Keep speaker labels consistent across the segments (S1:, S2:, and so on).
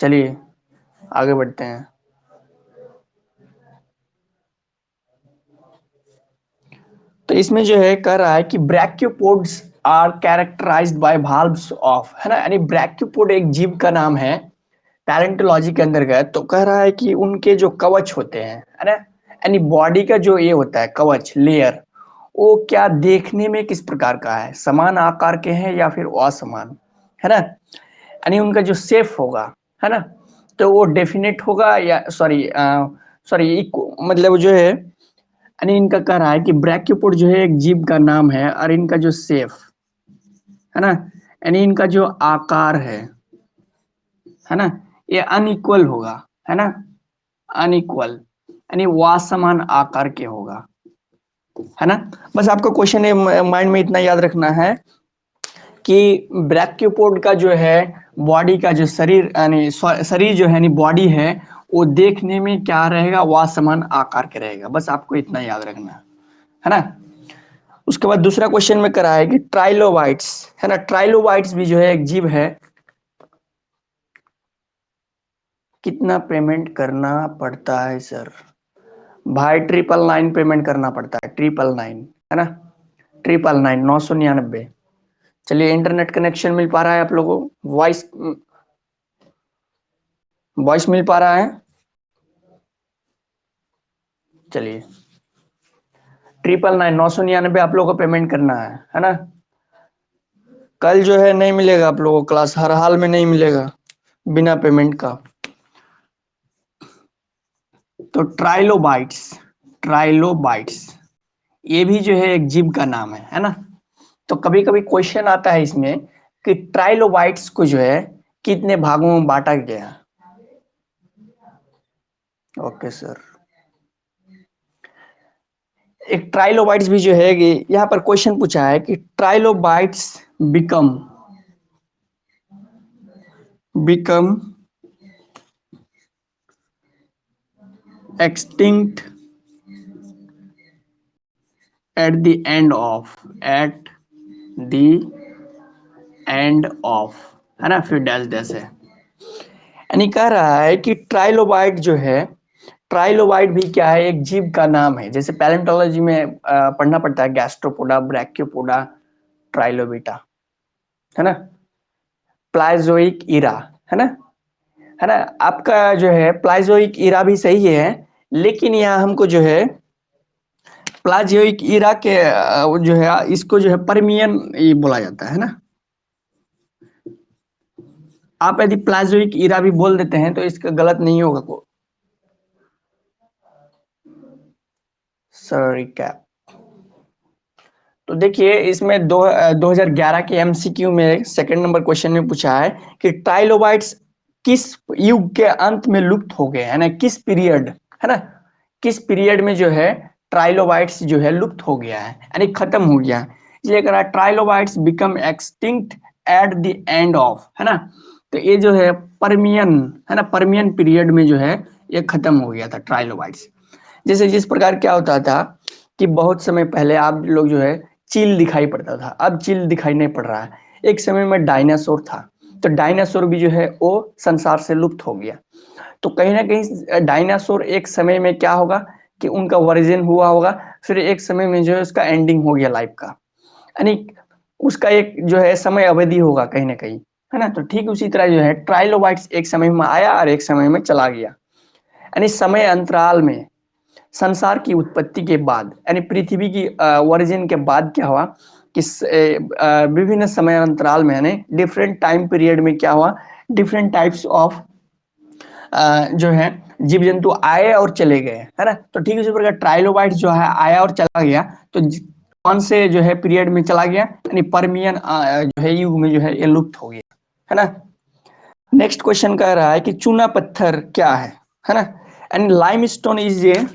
S1: चलिए आगे बढ़ते हैं। तो इसमें जो है कह रहा है कि brachiopods are characterized by valves of, है ना, यानी ब्रैकियोपोड एक जीव का नाम है पैलेंटोलॉजी के अंतर्गत। तो कह रहा है कि उनके जो कवच होते हैं, है ना, यानी बॉडी का जो ये होता है कवच लेयर, वो क्या देखने में किस प्रकार का है, समान आकार के हैं या फिर असमान, है ना, यानी उनका जो शेप होगा, है ना, तो वो डेफिनेट होगा या सॉरी सॉरी मतलब जो है, यानी इनका कह रहा है कि ब्रैकियोपोड जो है एक जीव का नाम है और इनका जो शेप, है ना, यानी इनका जो आकार है ना, ये अनइक्वल होगा, है ना, अनइक्वल यानी वासमान आकार के होगा, है ना। बस आपको क्वेश्चन माइंड में इतना याद रखना है कि ब्रैकियोपोड का जो है बॉडी का जो शरीर यानी शरीर जो है यानी बॉडी है, वो देखने में क्या रहेगा, वासमान आकार के रहेगा। बस आपको इतना याद रखना है ना। उसके बाद दूसरा क्वेश्चन में करा है कि ट्राइलोबाइट्स, है ना, ट्राइलोबाइट्स भी जो है एक जीव है। कितना पेमेंट करना पड़ता है सर? भाई 999 पेमेंट करना पड़ता है, 999, है ना, 999 999। चलिए इंटरनेट कनेक्शन मिल पा रहा है आप लोगों को? वॉइस वॉइस मिल पा रहा है? चलिए 999 आप लोगों को पेमेंट करना है ना। कल जो है नहीं मिलेगा आप लोगों को क्लास, हर हाल में नहीं मिलेगा बिना पेमेंट का। तो ट्राइलोबाइट्स, ट्राइलोबाइट्स ये भी जो है एक जीव का नाम है ना। तो कभी कभी क्वेश्चन आता है इसमें कि ट्राइलोबाइट्स को जो है कितने भागों में बांटा गया। ओके सर, एक ट्राइलोबाइट्स भी जो है कि यहाँ पर क्वेश्चन पूछा है कि trilobites become become extinct at the at the end of, है ना, फिर डैश डैश है। यानी कह रहा है कि ट्राइलोबाइट जो है, ट्राइलोबाइट भी क्या है, एक जीव का नाम है। जैसे पैलेंटोलॉजी में पढ़ना पड़ता है गैस्ट्रोपोडा, ब्रैकियोपोडा, ट्राइलोबिटा, है ना, प्लाइजोइक इरा, है ना, है ना। आपका जो है प्लाइजोइक इरा भी सही है, लेकिन यहाँ हमको जो है प्लाजियोइक इरा के जो है इसको जो है परमियन ये बोला जाता है ना। आप यदि प्लाजियोइक इरा भी बोल देते हैं तो इसका गलत नहीं होगा को। सॉरी क्या, तो देखिए इसमें 2011 के एमसीक्यू में सेकंड नंबर क्वेश्चन में पूछा है कि ट्राइलोबाइट्स किस युग के अंत में लुप्त हो गए, है ना, किस पीरियड, है ना, किस पीरियड में जो है ट्राइलोबाइट्स जो है लुप्त हो गया है, यानी खत्म हो गया है। इसलिए कह रहा है trilobites become extinct at the end of, है ना। तो ये जो है परमियन, है ना, परमियन पीरियड में जो है ये खत्म हो गया था ट्राइलोबाइट्स। जैसे जिस प्रकार क्या होता था कि बहुत समय पहले आप लोग जो है चील दिखाई पड़ता था, अब चील दिखाई नहीं पड़ रहा है। एक समय में डायनासोर था, तो डायनासोर भी जो है वो संसार से लुप्त हो गया। तो कहीं ना कहीं डायनासोर एक समय में क्या होगा कि उनका वर्जन हुआ होगा, फिर एक समय में जो है उसका एंडिंग हो गया लाइफ का, यानी उसका एक जो है समय अवधि होगा कहीं ना कहीं, है ना। तो ठीक उसी तरह जो है ट्राइलोबाइट्स एक समय में आया और एक समय में चला गया, यानी समय अंतराल में संसार की उत्पत्ति के बाद यानी पृथ्वी की ओरिजिन के बाद क्या हुआ कि विभिन्न समय अंतराल में यानी डिफरेंट टाइम पीरियड में क्या हुआ, डिफरेंट टाइप्स ऑफ जो है जीव जंतु आए और चले गए, है ना। तो ठीक उसी प्रकार ट्राइलोबाइट जो है आया और चला गया, तो कौन से जो है पीरियड में चला गया, यानी परमियन जो है युग में जो है ये लुप्त हो गया, है ना। नेक्स्ट क्वेश्चन कह रहा है कि चूना पत्थर क्या है ना, एंड लाइमस्टोन इज ए,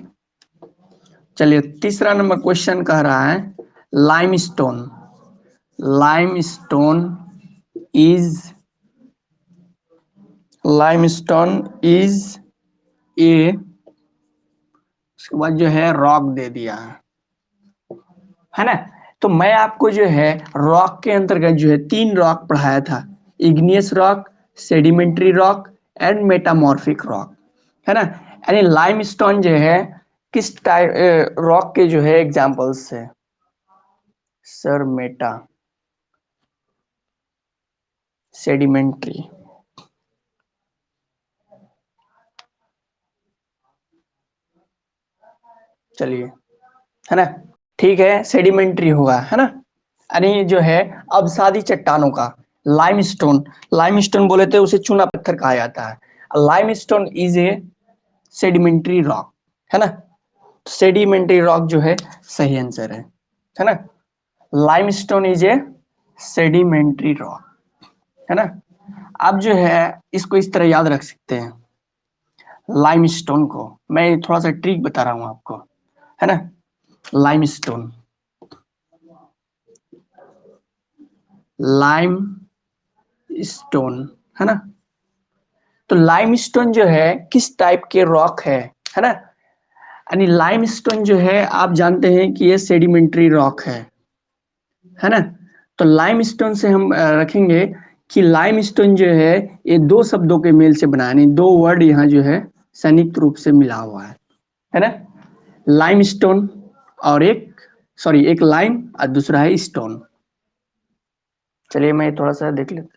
S1: चलिए तीसरा नंबर क्वेश्चन कह रहा है limestone, limestone is, limestone is ए, उसके बाद जो है रॉक दे दिया है ना। तो मैं आपको जो है रॉक के अंतर्गत जो है 3 रॉक पढ़ाया था, igneous rock, sedimentary rock and metamorphic rock, है ना। यानी लाइमस्टोन जो है किस टाइप रॉक के जो है एग्जांपल्स है? सर मेटा सेडिमेंट्री, चलिए, है ना, ठीक है, सेडिमेंट्री होगा, है ना। यानी जो है अवसादी चट्टानों का लाइमस्टोन, लाइमस्टोन बोले तो उसे चूना पत्थर कहा जाता है। Limestone is A sedimentary rock, है ना। सेडिमेंट्री रॉक जो है सही आंसर है ना। Limestone is A sedimentary rock, है ना। आप जो है इसको इस तरह याद रख सकते हैं, लाइमस्टोन को मैं थोड़ा सा ट्रिक बता रहा हूं आपको, है ना। लाइमस्टोन, लाइम स्टोन, है ना। तो लाइमस्टोन जो है किस टाइप के रॉक है ना। यानी लाइमस्टोन जो है आप जानते हैं कि ये सेडिमेंट्री रॉक है ना। तो लाइमस्टोन से हम रखेंगे कि लाइमस्टोन जो है ये दो शब्दों के मेल से बना, यानी दो वर्ड यहाँ जो है संयुक्त रूप से मिला हुआ है ना। लाइमस्टोन और एक, सॉरी, एक लाइम और दूसरा है स्टोन। चलिए मैं थोड़ा सा देख लेता।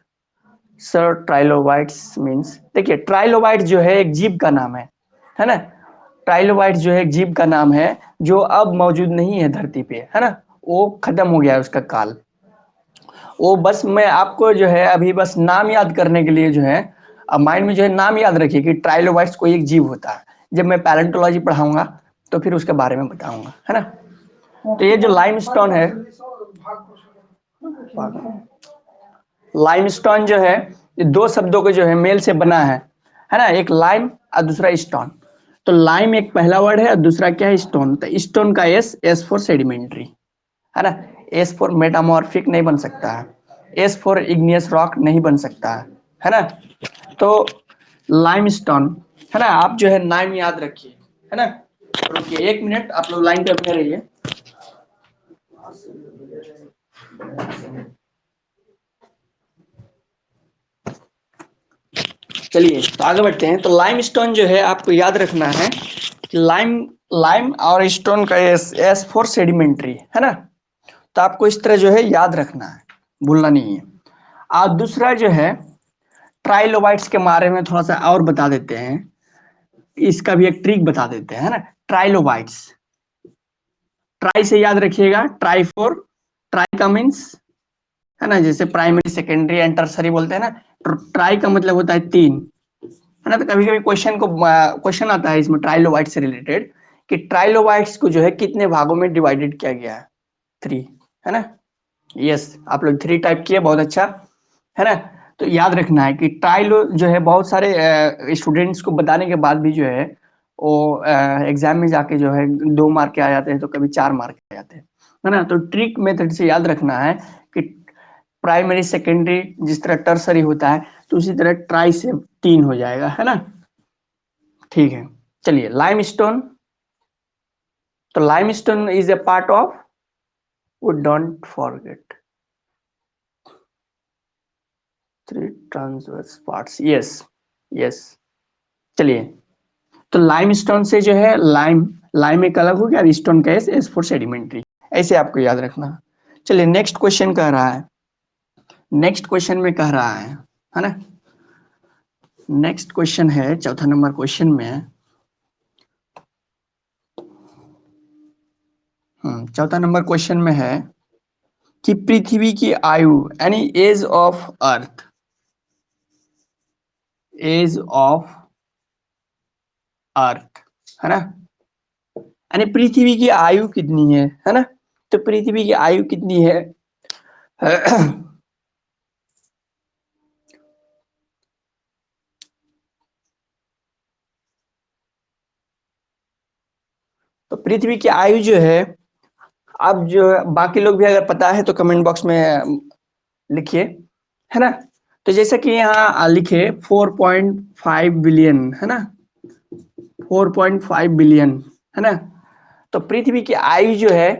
S1: सर ट्राइलोबाइट्स मीन्स, देखिए ट्राइलोबाइट जो है एक जीव का नाम है ना। ट्राइलोबाइट जो है एक जीव का नाम है जो अब मौजूद नहीं है धरती पे, है ना। वो खत्म हो गया है उसका काल। वो बस मैं आपको जो है अभी बस नाम याद करने के लिए जो है, अब माइंड में जो है नाम याद रखिए कि ट्राइलोबाइट्स कोई एक जीव होता है। जब मैं पैलेंटोलॉजी पढ़ाऊंगा तो फिर उसके बारे में बताऊंगा, है ना। तो ये जो लाइमस्टोन है, लाइमस्टोन जो है ये दो शब्दों के जो है मेल से बना है ना। एक लाइम और दूसरा स्टोन। तो लाइम एक पहला वर्ड है और दूसरा क्या है, स्टोन। तो स्टोन का एस फॉर सेडिमेंट्री, है ना। एस फॉर मेटामॉर्फिक नहीं बन सकता है, एस फॉर इग्नियस रॉक नहीं बन सकता है ना। तो लाइमस्टोन, है ना। आप जो है नाम याद रखिए, है ना। रुकिए एक मिनट, आप लोग लाइन पे बने रहिए। चलिए तो आगे बढ़ते हैं। तो लाइमस्टोन जो है आपको याद रखना है कि लाइम, लाइम और स्टोन का एस फॉर सेडिमेंट्री, है ना। तो आपको इस तरह जो है याद रखना है, भूलना नहीं है। और दूसरा जो है ट्राइलोबाइट्स के बारे में थोड़ा सा और बता देते हैं, इसका भी एक ट्रिक बता देते हैं, है ना। ट्राइलोबाइट्स, ट्राई से याद रखिएगा, ट्राई फॉर, ट्राई का मीन्स, है ना, जैसे प्राइमरी सेकेंडरी एंड टर्सरी बोलते हैं ना। ट्राई का मतलब होता है तीन, है ना। तो कभी कभी क्वेश्चन आता है इसमें ट्राइलोबाइट से रिलेटेड कि ट्राइलोबाइट्स को जो है कितने भागों में डिवाइडेड किया गया है, थ्री, है ना। यस, आप लोग थ्री टाइप किए, बहुत अच्छा, है ना। तो याद रखना है कि ट्राइलो जो है बहुत सारे स्टूडेंट्स को बताने के बाद भी जो है वो एग्जाम में जाके जो है 2 मार्क के आ जाते हैं, तो कभी 4 मार्क के आ जाते हैं, है ना। तो ट्रिक मेथड से याद रखना है कि प्राइमरी सेकेंडरी जिस तरह टर्सरी होता है, तो उसी तरह ट्राई से 3 हो जाएगा, है ना। ठीक है, चलिए लाइमस्टोन। तो limestone is a part of, वो don't forget, three transverse parts, yes yes. चलिए, तो लाइमस्टोन से जो है लाइम, लाइम एक अलग हो गया, स्टोन का एस फॉर सेडिमेंट्री, ऐसे आपको याद रखना। चलिए नेक्स्ट क्वेश्चन कह रहा है, नेक्स्ट क्वेश्चन में कह रहा है ना। नेक्स्ट क्वेश्चन है चौथा नंबर क्वेश्चन में, चौथा नंबर क्वेश्चन में है कि पृथ्वी की आयु यानी age of earth, age of earth, है ना। यानी पृथ्वी की आयु कितनी है ना। तो पृथ्वी की आयु कितनी है तो पृथ्वी की आयु जो है, अब जो बाकी लोग भी अगर पता है तो कमेंट बॉक्स में लिखिए, है ना। तो जैसे कि यहाँ लिखे 4.5 बिलियन, है ना, 4.5 बिलियन, है ना। तो पृथ्वी की आयु जो है,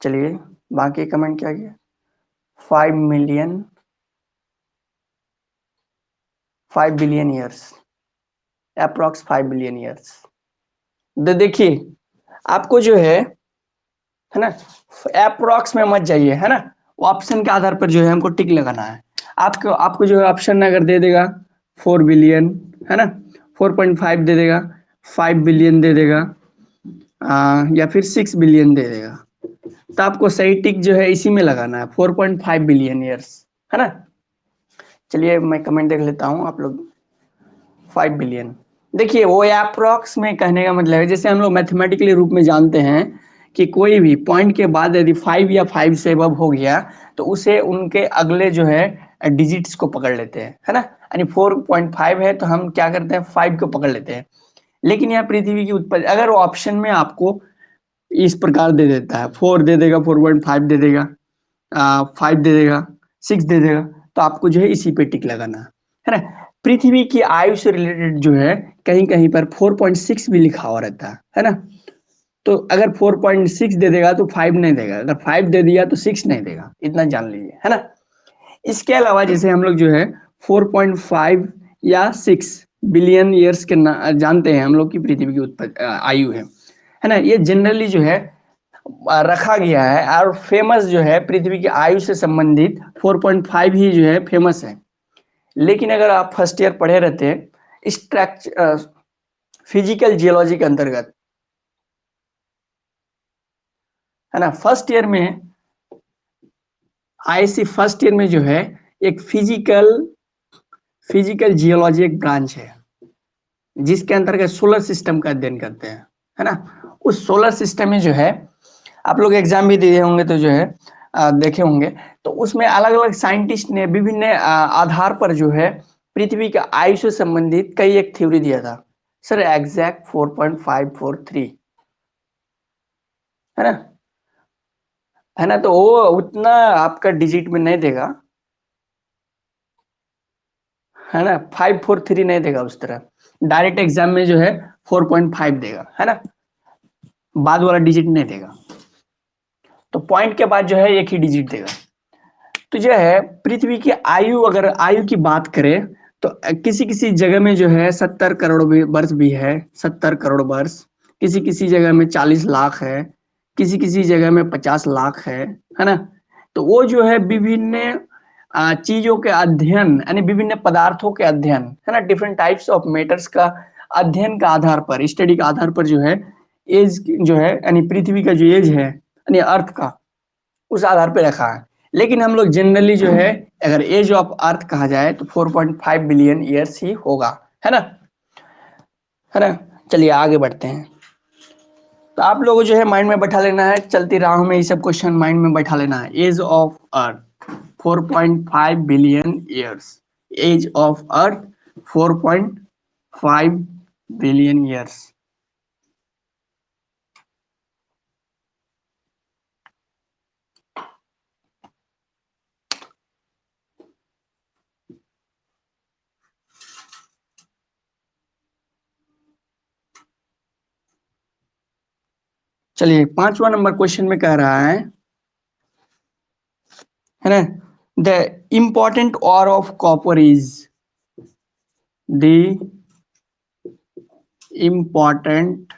S1: चलिए बाकी कमेंट क्या किया, 5 million 5 billion years, approx 5 billion years. देखिए आपको जो है ना, अप्रॉक्स में मत जाइए, है ना, ऑप्शन के आधार पर जो है हमको टिक लगाना है। आपको आपको जो है ऑप्शन अगर दे देगा 4 बिलियन, है ना, 4.5 दे देगा, 5 बिलियन दे देगा, या फिर 6 बिलियन दे देगा, तो आपको सही टिक जो है इसी में लगाना है, 4.5 बिलियन ईयर्स, है ना। चलिए मैं कमेंट देख लेता हूँ आप लोग। 5 बिलियन, देखिए वो अप्रॉक्स में कहने का मतलब है, जैसे हम लोग मैथमेटिकली रूप में जानते हैं कि कोई भी पॉइंट के बाद यदि 5 या 5 से अब हो गया तो उसे उनके अगले जो है डिजिट्स को पकड़ लेते हैं, है ना। यानी 4.5 है तो हम क्या करते हैं, 5 को पकड़ लेते हैं। लेकिन यहाँ पृथ्वी की उत्पत्ति अगर ऑप्शन में आपको इस प्रकार दे देता है, 4 दे देगा, 4.5 दे देगा, 5 दे देगा, 6 दे देगा, तो आपको जो है इसी पे टिक लगाना है ना। पृथ्वी की आयु से रिलेटेड जो है कहीं कहीं पर 4.6 भी लिखा हुआ रहता है ना। तो अगर 4.6 दे देगा तो 5 नहीं देगा, अगर 5 दे दिया तो 6 नहीं देगा, इतना जान लीजिए, है ना। इसके अलावा जैसे हम लोग जो है 4.5 या 6 बिलियन ईयर्स के जानते हैं हम लोग की पृथ्वी की उत्पत्ति आयु है ना। ये जनरली जो है रखा गया है, और फेमस जो है पृथ्वी की आयु से संबंधित 4.5 ही जो है फेमस है। लेकिन अगर आप फर्स्ट ईयर पढ़े रहते स्ट्रक्चर फिजिकल जियोलॉजी के अंतर्गत, है ना, फर्स्ट ईयर में आईएससी फर्स्ट ईयर में जो है एक फिजिकल जियोलॉजी एक ब्रांच है जिसके अंतर्गत सोलर सिस्टम का अध्ययन करते हैं, है ना। उस सोलर सिस्टम में जो है आप लोग एग्जाम भी दिए होंगे तो जो है देखे होंगे, तो उसमें अलग अलग साइंटिस्ट ने विभिन्न आधार पर जो है पृथ्वी का आयु से संबंधित कई एक थ्योरी दिया था। सर एग्जैक्ट 4.543, है ना, है ना। तो वो उतना आपका डिजिट में नहीं देगा, है ना, 543 नहीं देगा उस तरह, डायरेक्ट एग्जाम में जो है 4.5 देगा, है ना, बाद वाला डिजिट नहीं देगा। तो पॉइंट के बाद जो है एक ही डिजिट देगा। तो जो है पृथ्वी की आयु, अगर आयु की बात करें तो किसी किसी जगह में जो है 70 करोड़ वर्ष भी है, 70 करोड़ वर्ष, किसी किसी जगह में 40 लाख है, किसी किसी जगह में 50 लाख है ना। तो वो जो है विभिन्न चीजों के अध्ययन, यानी विभिन्न पदार्थों के अध्ययन, है ना, डिफरेंट टाइप्स ऑफ मेटर्स का अध्ययन का आधार पर, स्टडी का आधार पर जो है एज जो है, यानी पृथ्वी का जो एज है यानी अर्थ का, उस आधार पे रखा है। लेकिन हम लोग जनरली जो है अगर एज ऑफ अर्थ कहा जाए तो 4.5 बिलियन ईयर्स ही होगा, है ना, है ना। चलिए आगे बढ़ते हैं। तो आप लोगों को जो है माइंड में बैठा लेना है, चलती राह में ये सब क्वेश्चन माइंड में बैठा लेना है। Age of earth 4.5 billion years, age of earth 4.5 billion years. चलिए 5वां नंबर क्वेश्चन में कह रहा है ना, the important ore of copper is the important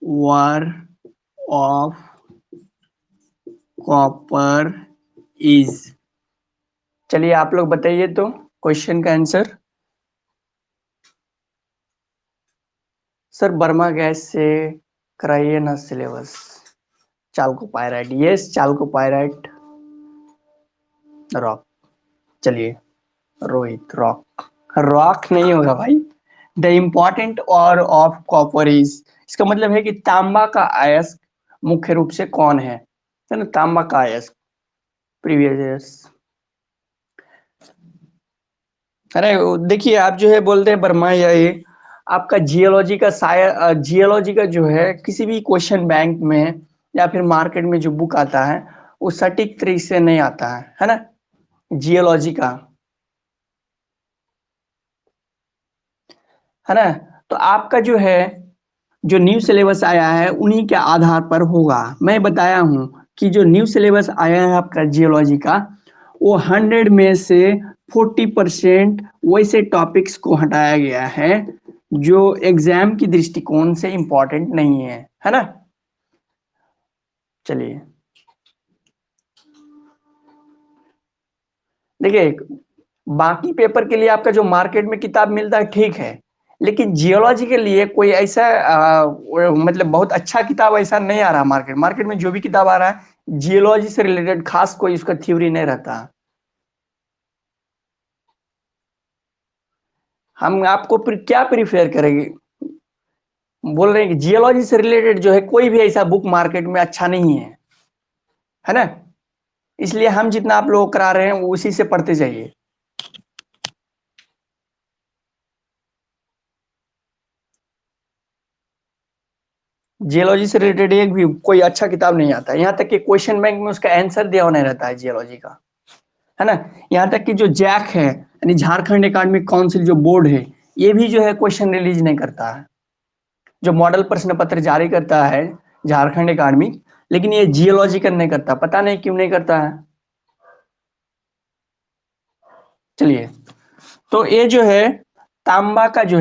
S1: war of copper is। चलिए आप लोग बताइए तो क्वेश्चन का आंसर। सर बर्मा गैस से कराइए ना syllabus. Chalcopyrite, yes chalcopyrite rock. चलिए रोहित रॉक, रॉक नहीं होगा भाई। The important ore of copper is, इसका मतलब है कि तांबा का अयस्क मुख्य रूप से कौन है ना, तांबा का अयस्क। प्रीवियस, अरे देखिए आप जो है बोलते हैं वर्मा, या ये आपका जियोलॉजी का शायद जियोलॉजी का जो है किसी भी क्वेश्चन बैंक में या फिर मार्केट में जो बुक आता है वो सटीक तरीके से नहीं आता है ना, जियोलॉजी का, है ना। तो आपका जो है जो न्यू सिलेबस आया है उन्हीं के आधार पर होगा। मैं बताया हूं कि जो न्यू सिलेबस आया है आपका जियोलॉजी का, वो 100 में से 40% वैसे टॉपिक्स को हटाया गया है जो एग्जाम की दृष्टिकोण से इंपॉर्टेंट नहीं है ना। चलिए देखिए, बाकी पेपर के लिए आपका जो मार्केट में किताब मिलता है ठीक है, लेकिन जियोलॉजी के लिए कोई ऐसा मतलब बहुत अच्छा किताब ऐसा नहीं आ रहा मार्केट मार्केट में जो भी किताब आ रहा है जियोलॉजी से रिलेटेड खास कोई उसका थ्योरी नहीं रहता। हम आपको क्या प्रिफेयर करेंगे, बोल रहे हैं कि जियोलॉजी से रिलेटेड जो है कोई भी ऐसा बुक मार्केट में अच्छा नहीं है ना। इसलिए हम जितना आप लोग करा रहे हैं वो उसी से पढ़ते जाइए। जियोलॉजी से रिलेटेड एक भी कोई अच्छा किताब नहीं आता, यहाँ तक कि क्वेश्चन बैंक में उसका आंसर दिया हुआ नहीं रहता है जियोलॉजी का, है ना। यहाँ तक कि जो जैक है यानी झारखंड एकेडमिक काउंसिल जो बोर्ड है, ये भी जो है क्वेश्चन रिलीज नहीं करता है, जो मॉडल प्रश्न पत्र जारी करता है झारखंड एकेडमिक, लेकिन ये जियोलॉजी का नहीं करता, पता नहीं क्यों नहीं करता है। चलिए, तो ये जो है तांबा का जो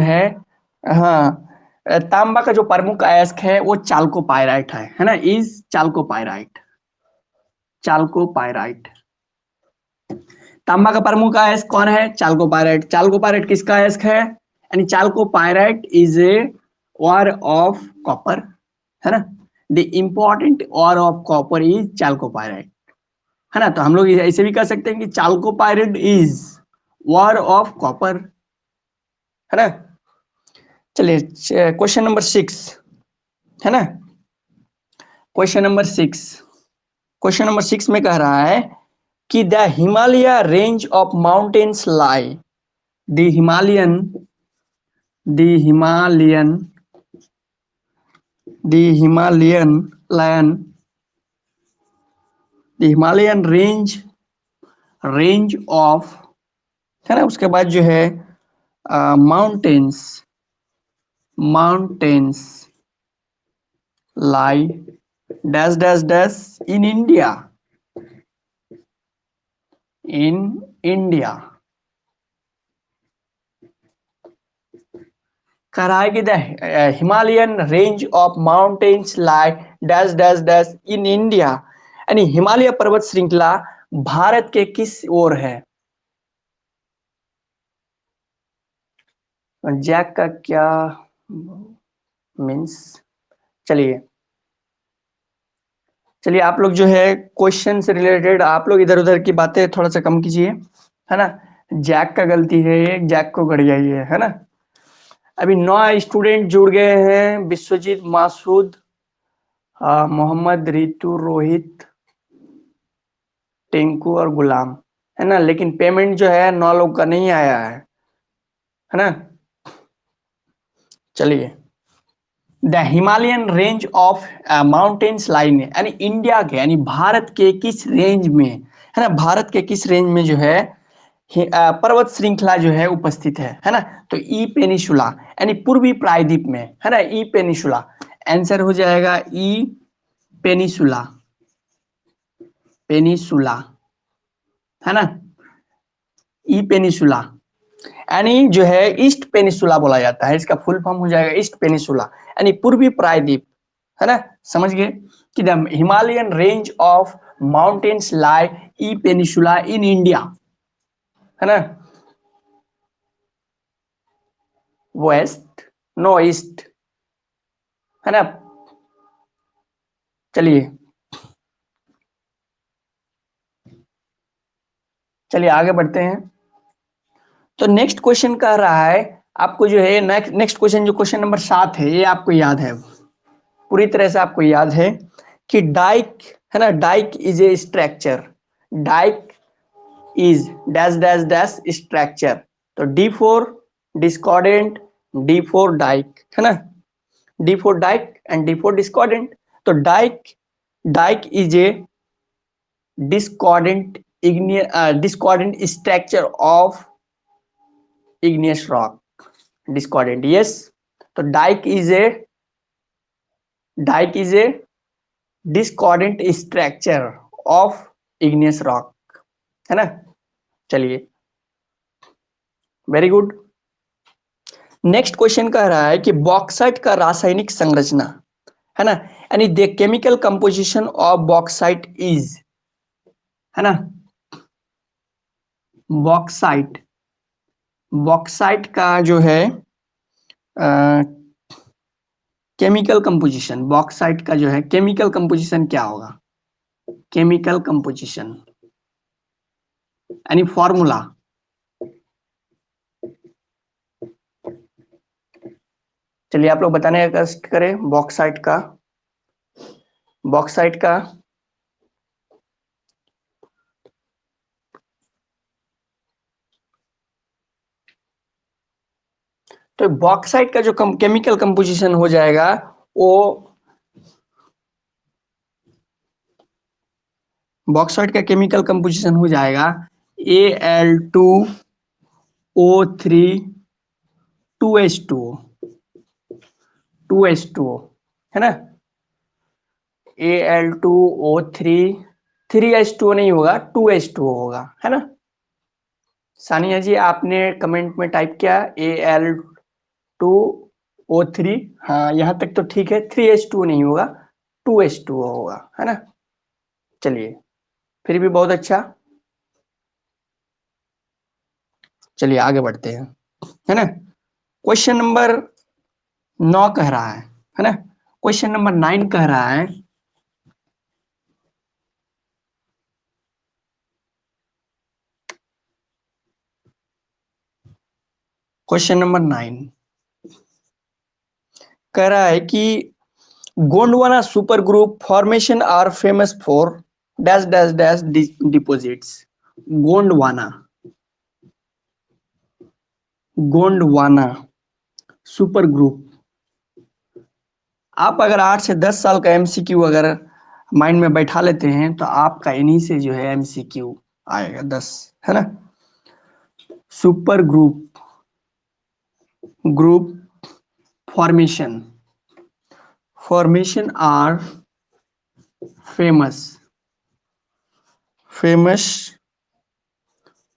S1: हाँ, तांबा का जो प्रमुख अयस्क है वो चाल्कोपाइराइट है ना, इज चाल्कोपाइराइट, चाल्कोपाइराइट। तांबा का प्रमुख अयस्क कौन है, चाल्कोपाइराइट। चाल्कोपाइराइट किसका अयस्क है, यानी chalcopyrite is a ore of copper, है ना। The important ore of copper is chalcopyrite, है ना। तो हम लोग ऐसे भी कह सकते हैं कि चाल्कोपाइराइट इज ऑर ऑफ कॉपर, है ना। चलिए क्वेश्चन नंबर 6, है ना। क्वेश्चन नंबर 6, क्वेश्चन नंबर 6 में कह रहा है कि the Himalaya range of mountains lie, the Himalayan the Himalayan the Himalayan lion the Himalayan range of, है ना। उसके बाद जो है mountains mountains lie dash dash dash in India, in India. कह रहा है कि the Himalayan range of mountains lie dash dash dash in India, यानी हिमालय पर्वत श्रृंखला भारत के किस ओर है। जैक का क्या मीन्स, चलिए चलिए आप लोग जो है क्वेश्चन से रिलेटेड आप लोग इधर उधर की बातें थोड़ा सा कम कीजिए, है ना। जैक का गलती है ये, जैक को गड़ जाइए, है ना। अभी 9 स्टूडेंट जुड़ गए हैं, विश्वजीत, मासूद, मोहम्मद, रितु, रोहित, टिंकू और गुलाम, है ना। लेकिन पेमेंट जो है 9 लोग का नहीं आया है ना। चलिए, the Himalayan range of mountains line, यानी इंडिया के यानी भारत के किस रेंज में, है ना, भारत के किस रेंज में जो है पर्वत श्रृंखला जो है उपस्थित है ना। तो ई पेनिसुला यानी पूर्वी प्रायद्वीप में, है ना, ई पेनिसुला आंसर हो जाएगा, ई पेनिसुला, पेनिसुला, है ना, ई पेनिसुला, यानी जो है ईस्ट पेनिसुला बोला जाता है, इसका फुल फॉर्म हो जाएगा ईस्ट पेनिसुला, यानी पूर्वी प्रायद्वीप, है ना। समझ गए कि the Himalayan range of mountains lie E peninsula in India, है ना। वेस्ट, नो ईस्ट, है ना। चलिए चलिए आगे बढ़ते हैं। तो नेक्स्ट क्वेश्चन कह रहा है, आपको जो है नेक्स्ट क्वेश्चन जो क्वेश्चन नंबर 7 है, ये आपको याद है, पूरी तरह से आपको याद है कि डाइक, है ना, dyke is a structure, dyke is dash dash dash structure. तो D four discordant, D four dyke, है ना, D four dyke and D four discordant. तो dyke, dyke is a discordant discordant structure of igneous rock, discordant, yes। तो dyke is a discordant structure of igneous rock, है ना। चलिए very good. Next question कह रहा है कि bauxite का रासायनिक संरचना, है ना, यानी the chemical composition of bauxite is, है ना, बॉक्साइट, बॉक्साइट का जो है केमिकल कंपोजिशन, बॉक्साइट का जो है केमिकल कंपोजिशन क्या होगा, केमिकल कंपोजिशन यानी फॉर्मूला। चलिए आप लोग बताने का कष्ट करें बॉक्साइट का, बॉक्साइट का तो बॉक्साइट का जो केमिकल कंपोजिशन हो जाएगा वो, बॉक्साइट का केमिकल कंपोजिशन हो जाएगा Al2O3 2H2O, 2H2O, है ना, Al2O3, 3H2O नहीं होगा, 2H2O होगा, है ना। सानिया जी आपने कमेंट में टाइप किया Al2O3, हाँ यहाँ तक तो ठीक है, 3H2O नहीं होगा, 2H2O होगा, है ना। चलिए फिर भी बहुत अच्छा। चलिए आगे बढ़ते हैं, है ना। क्वेश्चन नंबर 9 कह रहा है ना, क्वेश्चन नंबर 9 कह रहा है, क्वेश्चन नंबर 9 कह रहा है कि Gondwana super group formation are famous for dash dash dash deposits. Gondwana, Gondwana super group, आप अगर 8 से 10 साल का एमसीक्यू अगर माइंड में बैठा लेते हैं तो आपका इन्हीं से जो है एमसीक्यू आएगा 10, है ना। Super group, group formation, formation are famous, famous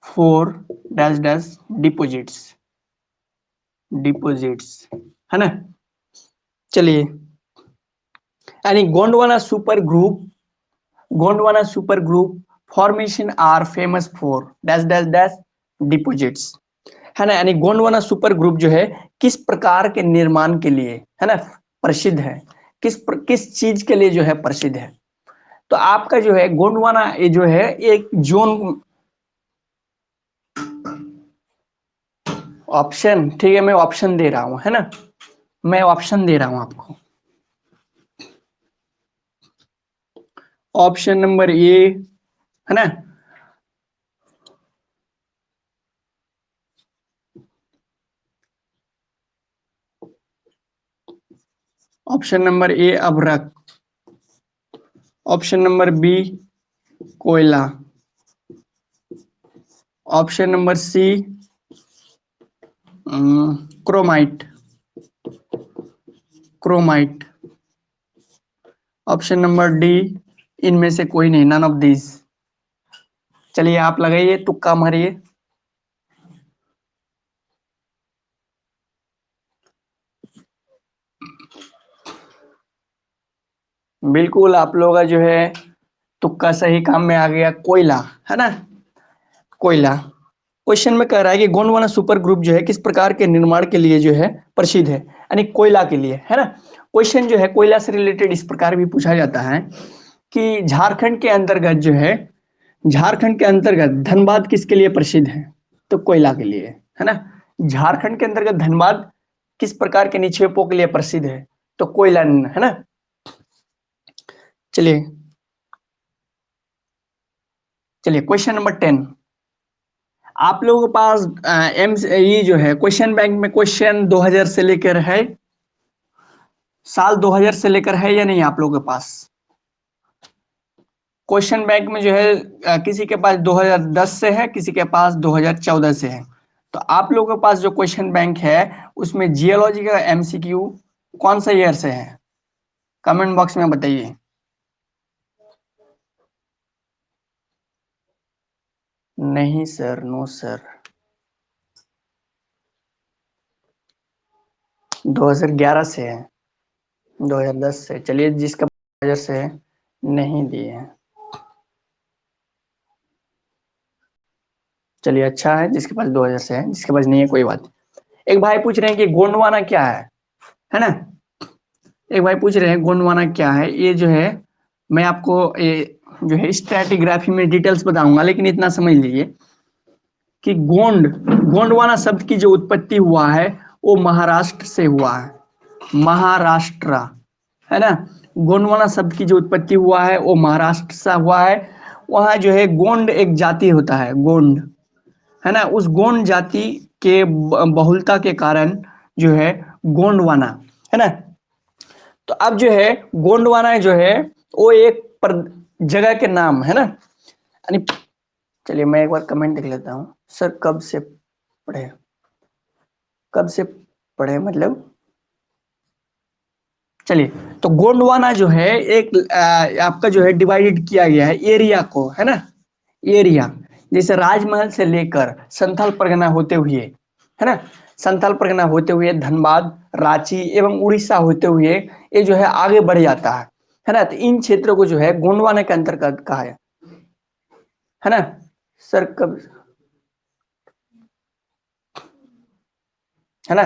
S1: for dash dash deposits, deposits, है ना। चलिए यानी Gondwana super group, Gondwana super group formation are famous for dash dash dash deposits, है ना, यानी गोंडवाना सुपर ग्रुप जो है किस प्रकार के निर्माण के लिए, है ना, प्रसिद्ध है, किस चीज के लिए जो है प्रसिद्ध है। तो आपका जो है गोंडवाना ये जो है एक जोन, ऑप्शन ठीक है, मैं ऑप्शन दे रहा हूं, है ना, मैं ऑप्शन दे रहा हूं आपको। ऑप्शन नंबर ए, है ना, ऑप्शन नंबर ए अभ्रक, ऑप्शन नंबर बी कोयला, option number C chromite, chromite, option number D इनमें से कोई नहीं, नन ऑफ दिस। चलिए आप लगाइए, तुक्का मारिए। बिल्कुल आप लोगों का जो है तुक्का सही काम में आ गया, कोयला, है ना, कोयला। क्वेश्चन में कह रहा है कि गोंडवाना सुपर ग्रुप जो है किस प्रकार के निर्माण के लिए जो है प्रसिद्ध है, यानी कोयला के लिए, है ना। क्वेश्चन जो है कोयला से रिलेटेड इस प्रकार भी पूछा जाता है कि झारखंड के अंतर्गत जो है, झारखंड के अंतर्गत धनबाद किसके लिए प्रसिद्ध है, तो कोयला के लिए, है ना। झारखंड के अंतर्गत धनबाद किस प्रकार के निक्षेपों के लिए प्रसिद्ध है, तो कोयला, है ना। चलिए, चलिए क्वेश्चन नंबर 10, आप लोगों के पास एम ये जो है क्वेश्चन बैंक में क्वेश्चन 2000 से लेकर है, साल 2000 से लेकर है या नहीं आप लोगों के पास। क्वेश्चन बैंक में जो है किसी के पास 2010 से है, किसी के पास 2014 से है। तो आप लोगों के पास जो क्वेश्चन बैंक है उसमें जियोलॉजी का एमसीक्यू कौन सा ईयर से है, कमेंट बॉक्स में बताइए। नहीं सर, नो सर। 2011 से है, 2010 से। चलिए जिसका 2000 से है, नहीं दिए हैं। चलिए अच्छा है जिसके पास 2000 से है, जिसके पास नहीं है कोई बात। एक भाई पूछ रहे हैं कि गोंडवाना क्या है ना? एक भाई पूछ रहे हैं गोंडवाना क्या है। ये जो है मैं आपको ये जो है स्ट्रैटिग्राफी में डिटेल्स बताऊंगा, लेकिन इतना समझ लीजिए कि गोंडवाना शब्द की जो उत्पत्ति हुआ है वो महाराष्ट्र से हुआ है। महाराष्ट्र, है ना? गोंडवाना शब्द की जो उत्पत्ति हुआ है वो महाराष्ट्र से हुआ है। वहाँ जो है गोंड एक जाति होता है, गोंड, है ना? उस गोंड जाति के बहुलता के कारण जो है गोंडवाना, है ना? तो अब जो है गोंडवाना जो है वो एक जगह के नाम है ना, यानी। चलिए मैं एक बार कमेंट देख लेता हूँ। सर कब से पढ़े, कब से पढ़े मतलब? चलिए, तो गोंडवाना जो है एक आपका जो है डिवाइडेड किया गया है एरिया को, है ना? एरिया, जैसे राजमहल से लेकर संथाल परगना होते हुए, है ना, संथाल परगना होते हुए धनबाद, रांची एवं उड़ीसा होते हुए ये जो है आगे बढ़ जाता है ना? तो इन क्षेत्रों को जो है गोंडवाना के अंतर्गत कहा है ना? सर कब, है ना?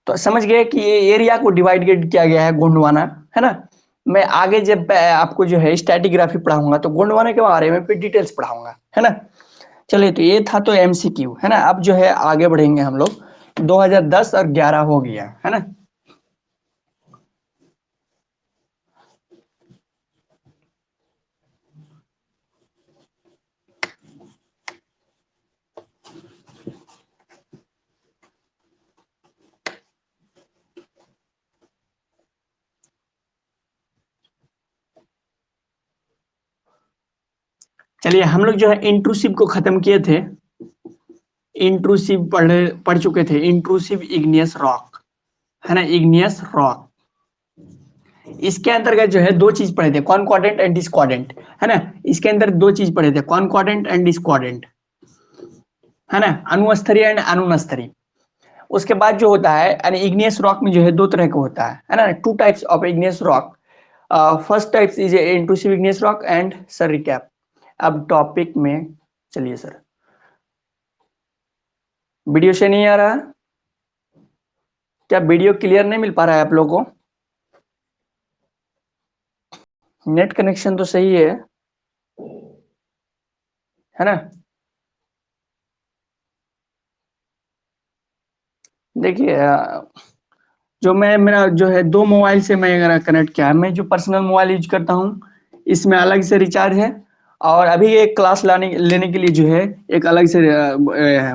S1: तो समझ गए कि ये एरिया को डिवाइडेड किया गया है गोंडवाना, है ना? मैं आगे जब आपको जो है स्टैटिग्राफी पढ़ाऊंगा तो गोंडवाना के बारे में फिर डिटेल्स पढ़ाऊंगा, है ना? चलिए, तो ये था तो एमसीक्यू, है ना? अब जो है आगे बढ़ेंगे हम लोग। 2010 और 11 हो गया, है ना? चलिए हम लोग जो है इंट्रूसिव को खत्म किए थे। इंट्रूसिव पढ़ चुके थे, इंट्रूसिव इग्नियस रॉक, है ना? इग्नियस रॉक, इसके अंतर्गत जो है दो चीज पढ़े थे, कॉनकॉर्डेंट एंड डिस्कॉर्डेंट, है ना? इसके अंदर दो चीज पढ़े थे, कॉनकॉर्डेंट एंड डिस्कॉर्डेंट, है ना? अनुस्तरीय एंड अनुनस्तरीय। उसके बाद जो होता है, यानी इग्नियस रॉक में जो है दो तरह का होता है ना? Two types of igneous rock. First type is intrusive igneous rock and sir recap. अब टॉपिक में चलिए सर, वीडियो से नहीं आ रहा? क्या वीडियो क्लियर नहीं मिल पा रहा है आप लोगों को? नेट कनेक्शन तो सही है ना? देखिए जो मैं मेरा जो है दो मोबाइल से मैं अगर कनेक्ट किया है, मैं जो पर्सनल मोबाइल यूज करता हूँ इसमें अलग से रिचार्ज है, और अभी एक क्लास लेने के लिए जो है एक अलग से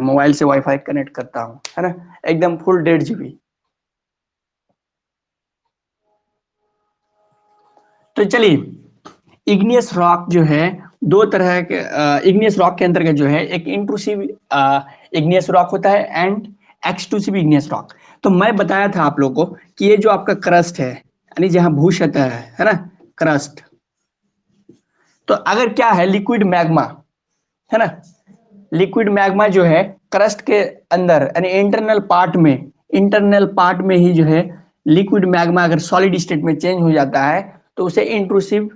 S1: मोबाइल से वाईफाई कनेक्ट करता हूँ, है ना? एकदम फुल 1.5 GB। तो चलिए, इग्नियस रॉक जो है दो तरह के, इग्नियस रॉक के अंतर्गत जो है एक इंट्रूसिव इग्नियस रॉक होता है एंड एक्सट्रूसिव इग्नियस रॉक। तो मैं बताया था आप लोगों को कि ये जो आपका क्रस्ट है, यानी जहां भू सतह है ना, क्रस्ट, तो अगर क्या है लिक्विड मैग्मा, है ना? लिक्विड मैग्मा जो है क्रस्ट के अंदर यानी इंटरनल पार्ट में ही जो है लिक्विड मैग्मा अगर सॉलिड स्टेट में चेंज हो जाता है तो उसे इंट्रूसिव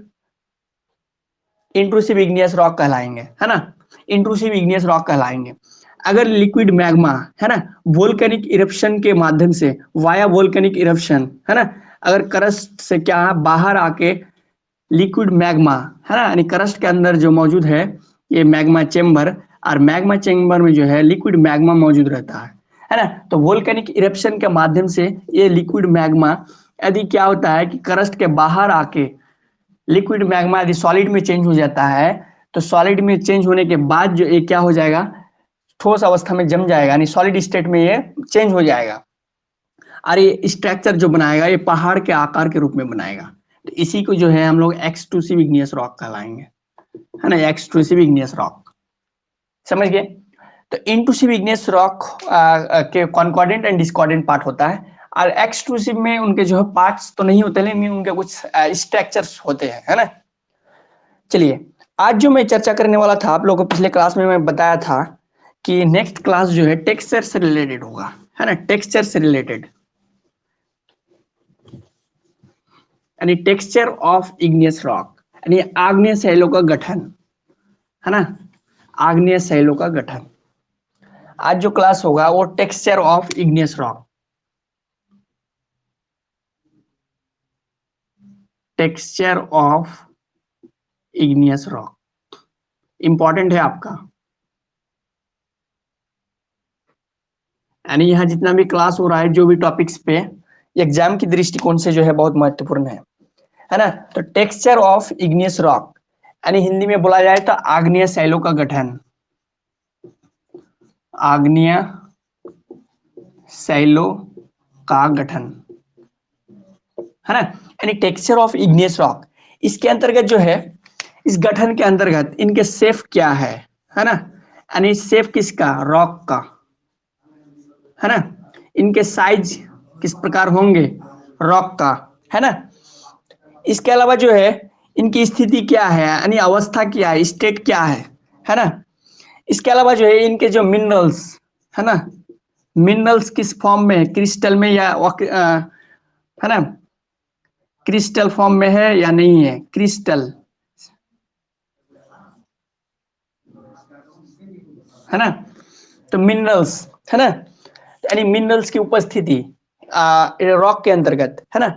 S1: इंट्रूसिव इग्नियस रॉक कहलाएंगे, है ना? इंट्रूसिव इग्नियस रॉक कहलाएंगे। अगर लिक्विड मैग्मा, है ना, वोल्केनिक इरप्शन के माध्यम से, वाया वोल्केनिक इरप्शन, है ना, अगर क्रस्ट से क्या बाहर आके लिक्विड मैग्मा, है ना, यानी क्रस्ट के अंदर जो मौजूद है ये मैग्मा चेम्बर, और मैग्मा चेम्बर में जो है लिक्विड मैग्मा मौजूद रहता है ना? तो वोल्केनिक इरप्शन के माध्यम से ये लिक्विड मैग्मा यदि क्या होता है कि क्रस्ट के बाहर आके लिक्विड मैग्मा यदि सॉलिड में चेंज हो जाता है, तो सॉलिड में चेंज होने के बाद जो ये क्या हो जाएगा, ठोस अवस्था में जम जाएगा, यानी सॉलिड स्टेट में ये चेंज हो जाएगा, और ये स्ट्रक्चर जो बनाएगा ये पहाड़ के आकार के रूप में बनाएगा। तो इसी को जो है हम लोग एक्सट्रूसिव इग्नियस रॉक कहलाएंगे, है ना? एक्सट्रूसिव इग्नियस रॉक, समझ गए? तो इंट्रूसिव इग्नियस रॉक के कॉन्कॉर्डेंट एंड डिस्कॉर्डेंट पार्ट होता है, और एक्सट्रूसिव में उनके जो है पार्ट्स तो नहीं होते, लेकिन उनके कुछ स्ट्रक्चर्स होते हैं, है ना? चलिए, आज जो मैं चर्चा करने वाला था, आप लोगों को पिछले क्लास में मैं बताया था कि नेक्स्ट क्लास जो है टेक्सचर से रिलेटेड होगा, है ना? टेक्सचर से रिलेटेड, यानी टेक्सचर ऑफ इग्नियस रॉक, यानी आग्नेय शैलों का गठन, है ना, आग्नेय शैलों का गठन। आज जो क्लास होगा वो texture of igneous rock, texture of igneous rock important है आपका। यानी यहाँ जितना भी क्लास हो रहा है, जो भी टॉपिक्स पे, एग्जाम की दृष्टिकोण से जो है बहुत महत्वपूर्ण है ना। तो टेक्सचर ऑफ इग्नियस रॉक, यानी हिंदी में बोला जाए तो आग्नेय शैलों का गठन, आग्नेय शैलों का गठन, है ना। यानी टेक्सचर ऑफ इग्नियस रॉक, इसके अंतर्गत जो है, इस गठन के अंतर्गत इनके शेप क्या है ना, यानी शेप किसका, रॉक का, है ना। इनके साइज किस प्रकार होंगे, रॉक का, है ना। इसके अलावा जो है इनकी स्थिति क्या है, यानी अवस्था क्या है, स्टेट क्या है ना। इसके अलावा जो है इनके जो मिनरल्स, है ना, मिनरल्स किस फॉर्म में है, क्रिस्टल में या है ना, क्रिस्टल फॉर्म में है या नहीं है, क्रिस्टल, है ना। तो मिनरल्स, है ना, यानी मिनरल्स की उपस्थिति रॉक के अंतर्गत, है ना।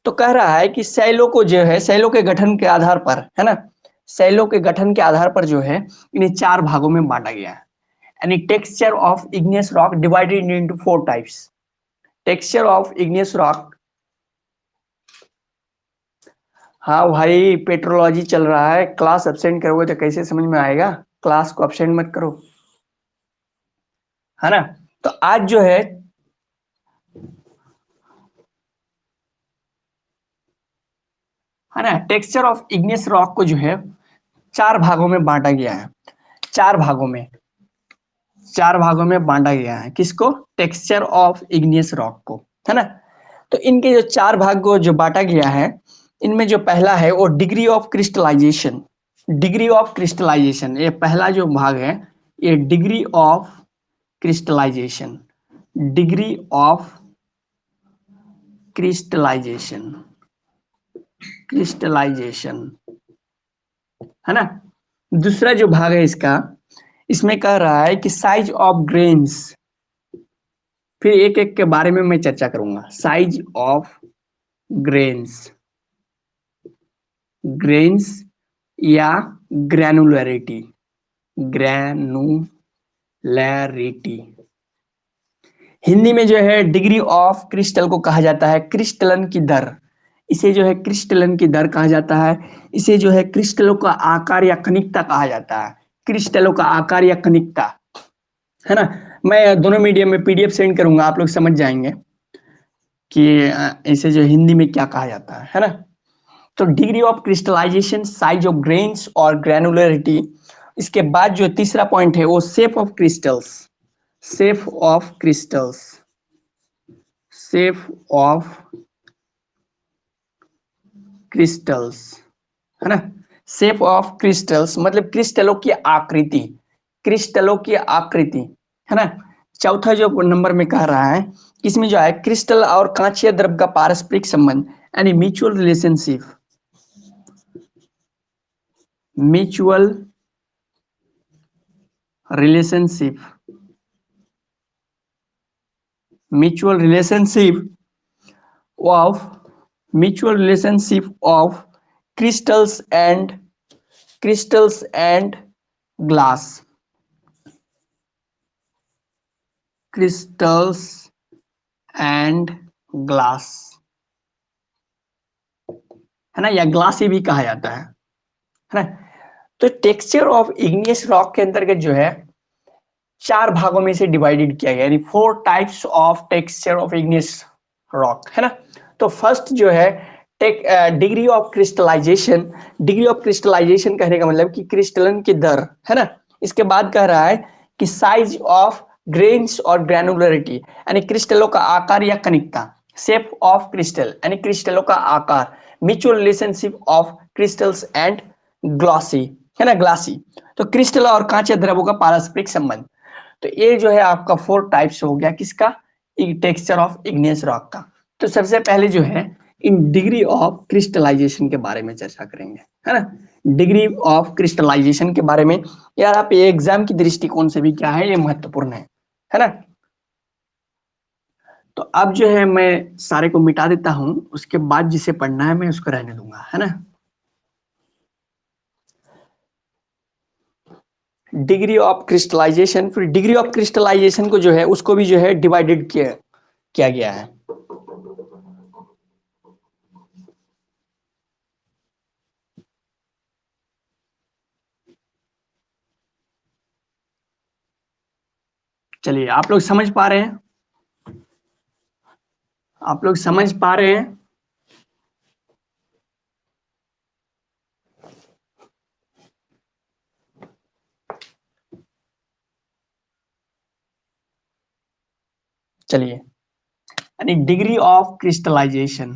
S1: तो कह रहा है कि शैलों को जो है, शैलों के गठन के आधार पर, है ना, शैलों के गठन के आधार पर जो है इन्हें 4 भागों में बांटा गया है। यानी texture of igneous rock divided into 4 types. Texture of igneous rock, हाँ भाई पेट्रोलॉजी चल रहा है, क्लास एब्सेंट करोगे तो कैसे समझ में आएगा, क्लास को एब्सेंट मत करो, है ना। तो आज जो है ना, टेक्सचर ऑफ इग्नियस रॉक को जो है 4 भागों में बांटा गया है, 4 भागों में, 4 भागों में बांटा गया है, किसको, टेक्सचर ऑफ इग्नियस रॉक को, है ना। तो इनके जो 4 भाग को जो बांटा गया है, इनमें जो पहला है वो degree of crystallisation, degree of crystallisation, ये पहला जो भाग है, ये degree of crystallisation, degree of crystallisation, crystallisation, है ना। दूसरा जो भाग है इसका, इसमें कह रहा है कि साइज ऑफ ग्रेन्स, फिर एक एक के बारे में मैं चर्चा करूंगा, साइज ऑफ ग्रेन्स, ग्रेन्स या ग्रैनुलरिटी, ग्रैनुलरिटी, हिंदी में जो है डिग्री ऑफ क्रिस्टल को कहा जाता है क्रिस्टलन की दर, इसे जो है क्रिस्टलन की दर कहा जाता है, इसे जो है क्रिस्टलों का आकार या कनिकता कहा जाता है, क्रिस्टलों का आकार या कनिकता, है ना। मैं दोनों मीडियम में पीडीएफ सेंड करूंगा, आप लोग समझ जाएंगे कि इसे जो हिंदी में क्या कहा जाता है ना। तो degree of crystallisation, size of grains और ग्रैनुलरिटी। इसके बाद जो तीसरा पॉइंट है वो shape of crystals, shape of crystals, shape of crystals, है ना। शेप ऑफ क्रिस्टल्स मतलब क्रिस्टलों की आकृति, क्रिस्टलों की आकृति, है ना। चौथा जो नंबर में कह रहा है, इसमें जो है क्रिस्टल और कांचीय द्रव का पारस्परिक संबंध, यानी mutual relationship, mutual relationship, mutual relationship of mutual relationship of crystals and glass, crystals and glass, है ना, या ग्लासी भी कहा जाता है ना। तो टेक्सचर ऑफ इग्नियस रॉक के अंतर्गत जो है 4 भागों में से डिवाइडेड किया गया, यानी 4 types of texture of igneous rock, है ना। तो फर्स्ट जो है degree of crystallisation, degree of crystallisation कहने का मतलब कि क्रिस्टलन की दर, है ना। इसके बाद कह रहा है कि साइज ऑफ ग्रेन्स और ग्रैनुलरिटी, यानी क्रिस्टलों का आकार या कनिकता, शेप ऑफ क्रिस्टल यानी क्रिस्टलों का आकार, mutual relationship of crystals and glossy, है ना, ग्लासी। तो क्रिस्टल और कांचे द्रवों का पारस्परिक संबंध। तो ये जो है आपका 4 टाइप्स हो गया किसका, टेक्सचर ऑफ इग्नियस रॉक का। तो सबसे पहले जो है इन डिग्री ऑफ क्रिस्टलाइजेशन के बारे में चर्चा करेंगे, है ना। डिग्री ऑफ क्रिस्टलाइजेशन के बारे में यार आप ये एग्जाम की दृष्टिकोण से भी क्या है, ये महत्वपूर्ण है ना। तो अब जो है मैं सारे को मिटा देता हूं, उसके बाद जिसे पढ़ना है मैं उसको रहने दूंगा, है ना। डिग्री ऑफ क्रिस्टलाइजेशन, फिर डिग्री ऑफ क्रिस्टलाइजेशन को जो है उसको भी जो है डिवाइडेड किया गया है। चलिए आप लोग समझ पा रहे हैं, आप लोग समझ पा रहे हैं। चलिए, यानी degree of crystallisation,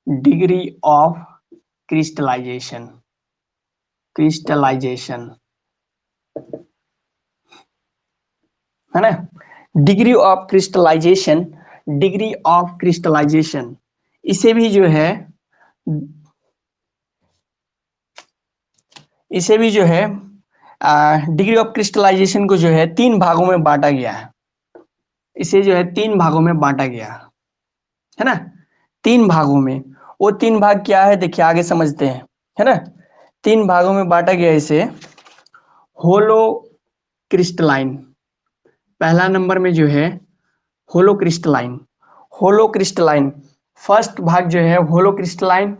S1: degree of crystallisation, crystallisation, है ना। Degree of crystallisation, degree of crystallisation, इसे भी जो है, इसे भी जो है डिग्री ऑफ क्रिस्टलाइजेशन को जो है तीन भागों में बांटा गया है। इसे जो है तीन भागों में बांटा गया है ना, तीन भागों में। वो तीन भाग क्या है देखिए आगे समझते हैं, है ना। तीन भागों में बांटा गया इसे। होलो क्रिस्टलाइन, पहला नंबर में जो है होलो क्रिस्टलाइन, होलो क्रिस्टलाइन फर्स्ट भाग जो है होलो क्रिस्टलाइन,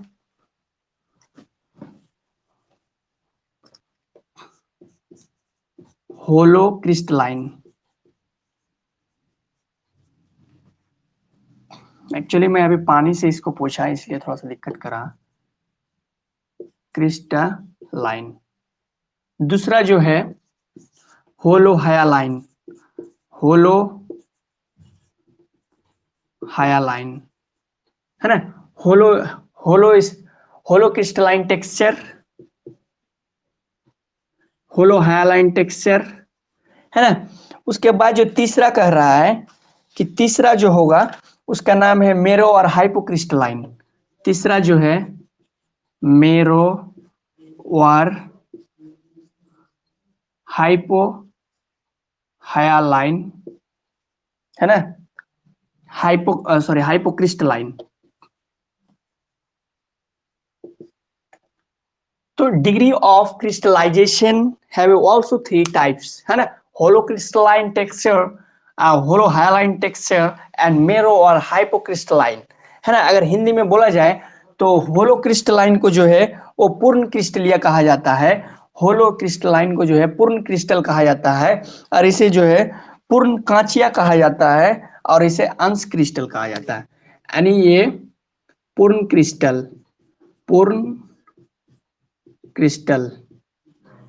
S1: होलो क्रिस्टलाइन। एक्चुअली मैं अभी पानी से इसको पोछा इसलिए थोड़ा सा दिक्कत करा। क्रिस्टलाइन। दूसरा जो है होलो हायालाइन, होलो हायालाइन, है ना। होलो, होलो इस होलो crystalline texture, holohyaline texture, है ना। उसके बाद जो तीसरा कह रहा है कि तीसरा जो होगा उसका नाम है मेरो और हाइपोक्रिस्टलाइन। तीसरा जो है मेरो और हाइपो हायालाइन, है ना। हाइपोक्रिस्टलाइन। तो degree of crystallization have also three types, है ना। Holocrystalline texture, holohyaline texture and mero और हाइपोक्रिस्टलाइन, है ना। अगर हिंदी में बोला जाए तो होलो क्रिस्टलाइन को जो है वो पूर्ण क्रिस्टलीय कहा जाता है, होलो क्रिस्टलाइन को जो है पूर्ण क्रिस्टल कहा जाता है, और इसे जो है पूर्ण कांचिया कहा जाता है, और इसे अंश क्रिस्टल कहा जाता है। यानी ये पूर्ण क्रिस्टल, पूर्ण क्रिस्टल,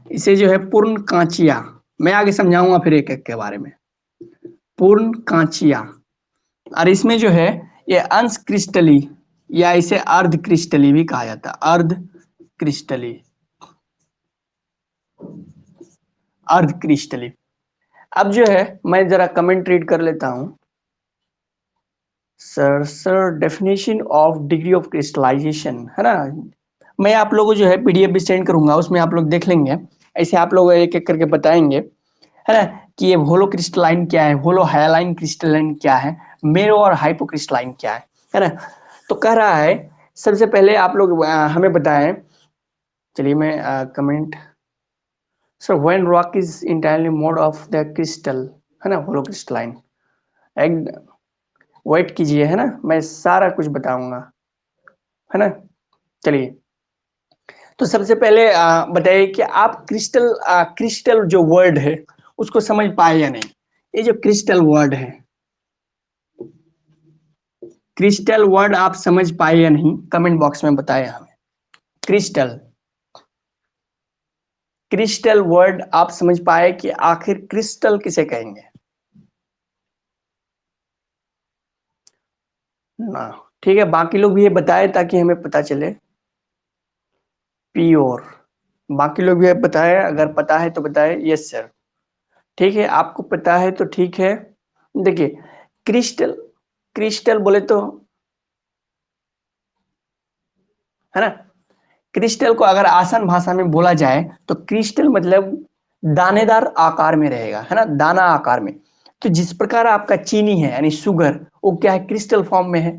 S1: इसे जो है पूर्ण कांचिया, मैं आगे समझाऊंगा फिर एक एक के बारे में। पूर्ण कांचिया, और इसमें जो है ये अंश क्रिस्टली या इसे अर्ध क्रिस्टली भी कहा जाता है, अर्ध क्रिस्टली, अर्ध क्रिस्टली। अब जो है मैं जरा कमेंट रीड कर लेता हूं। Sir definition of degree of crystallisation, है ना। मैं आप लोगों को जो है पीडीएफ भी सेंड करूंगा, उसमें आप लोग देख लेंगे। ऐसे आप लोग एक एक करके बताएंगे, है ना, कि ये होलो क्रिस्टलाइन क्या है, होलो हायालाइन क्रिस्टलाइन क्या है, मेरो और हाइपो क्रिस्टलाइन क्या है ना। तो कह रहा है सबसे पहले आप लोग हमें बताएं। चलिए मैं comment, sir when rock is entirely mode of the crystal, है ना, होलो क्रिस्टलाइन। एक वेट कीजिए, है ना, मैं सारा कुछ बताऊंगा, है ना। चलिए, तो सबसे पहले बताइए कि आप क्रिस्टल, क्रिस्टल जो वर्ड है उसको समझ पाए या नहीं। ये जो क्रिस्टल वर्ड है, क्रिस्टल वर्ड आप समझ पाए या नहीं, कमेंट बॉक्स में बताएं हमें। क्रिस्टल, क्रिस्टल वर्ड आप समझ पाए कि आखिर क्रिस्टल किसे कहेंगे ना। ठीक है, बाकी लोग भी ये बताए ताकि हमें पता चले। प्योर, बाकी लोग भी बताए, अगर पता है तो बताए यस सर। ठीक है, आपको पता है तो ठीक है। देखिए क्रिस्टल, क्रिस्टल बोले तो है ना। क्रिस्टल को अगर आसान भाषा में बोला जाए तो क्रिस्टल मतलब दानेदार आकार में रहेगा, है ना, दाना आकार में। तो जिस प्रकार आपका चीनी है यानी शुगर, वो क्या है, क्रिस्टल फॉर्म में है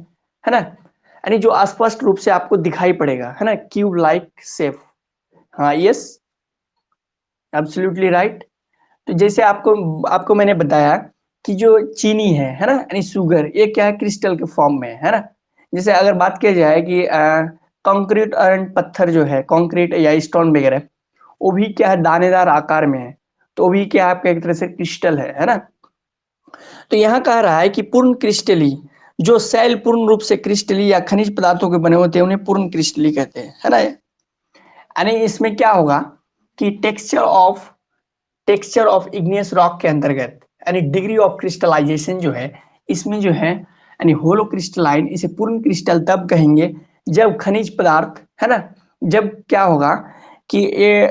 S1: ना, यानी जो स्पष्ट रूप से आपको दिखाई पड़ेगा, है ना, क्यूब लाइक शेप। हाँ, यस, एब्सोल्युटली राइट। तो जैसे आपको आपको मैंने बताया कि जो चीनी है ना, यानी शुगर, ये क्या है, क्रिस्टल के फॉर्म में है ना। जैसे अगर बात किया जाए कि कंक्रीट एंड पत्थर जो है, कंक्रीट या स्टोन वगैरह, वो भी क्या है, दानेदार आकार में है, तो वो भी क्या है, आपका एक तरह से क्रिस्टल है ना। तो यहाँ कह रहा है कि पूर्ण क्रिस्टली, जो सेल पूर्ण रूप से क्रिस्टली या खनिज पदार्थों के बने होते हैं उन्हें पूर्ण क्रिस्टली कहते हैं, है ना। यानी इसमें क्या होगा कि टेक्सचर ऑफ इग्नियस रॉक के अंतर्गत यानी डिग्री ऑफ क्रिस्टलाइजेशन जो है, इसमें जो है यानी होलो क्रिस्टलाइन, इसे पूर्ण क्रिस्टल तब कहेंगे जब खनिज पदार्थ, है ना, जब क्या होगा कि ये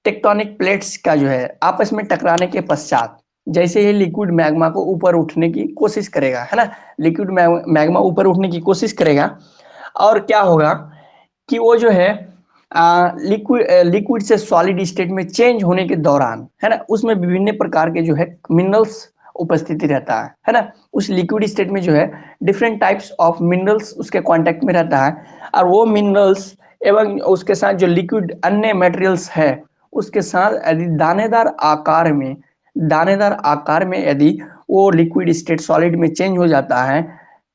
S1: टेक्टोनिक प्लेट्स का जो है आपस में टकराने के पश्चात, जैसे ये लिक्विड मैग्मा को ऊपर उठने की कोशिश करेगा, है ना, लिक्विड मैग्मा ऊपर उठने की कोशिश करेगा, और क्या होगा कि वो जो है लिक्विड से सॉलिड स्टेट में चेंज होने के दौरान, है ना, उसमें विभिन्न प्रकार के जो है मिनरल्स उपस्थिति रहता है ना। उस लिक्विड स्टेट में जो है डिफरेंट टाइप्स ऑफ मिनरल्स उसके कांटेक्ट में रहता है, और वो मिनरल्स एवं उसके साथ जो लिक्विड अन्य मटेरियल्स है, उसके साथ यदि दानेदार आकार में यदि वो लिक्विड स्टेट सॉलिड में चेंज हो जाता है,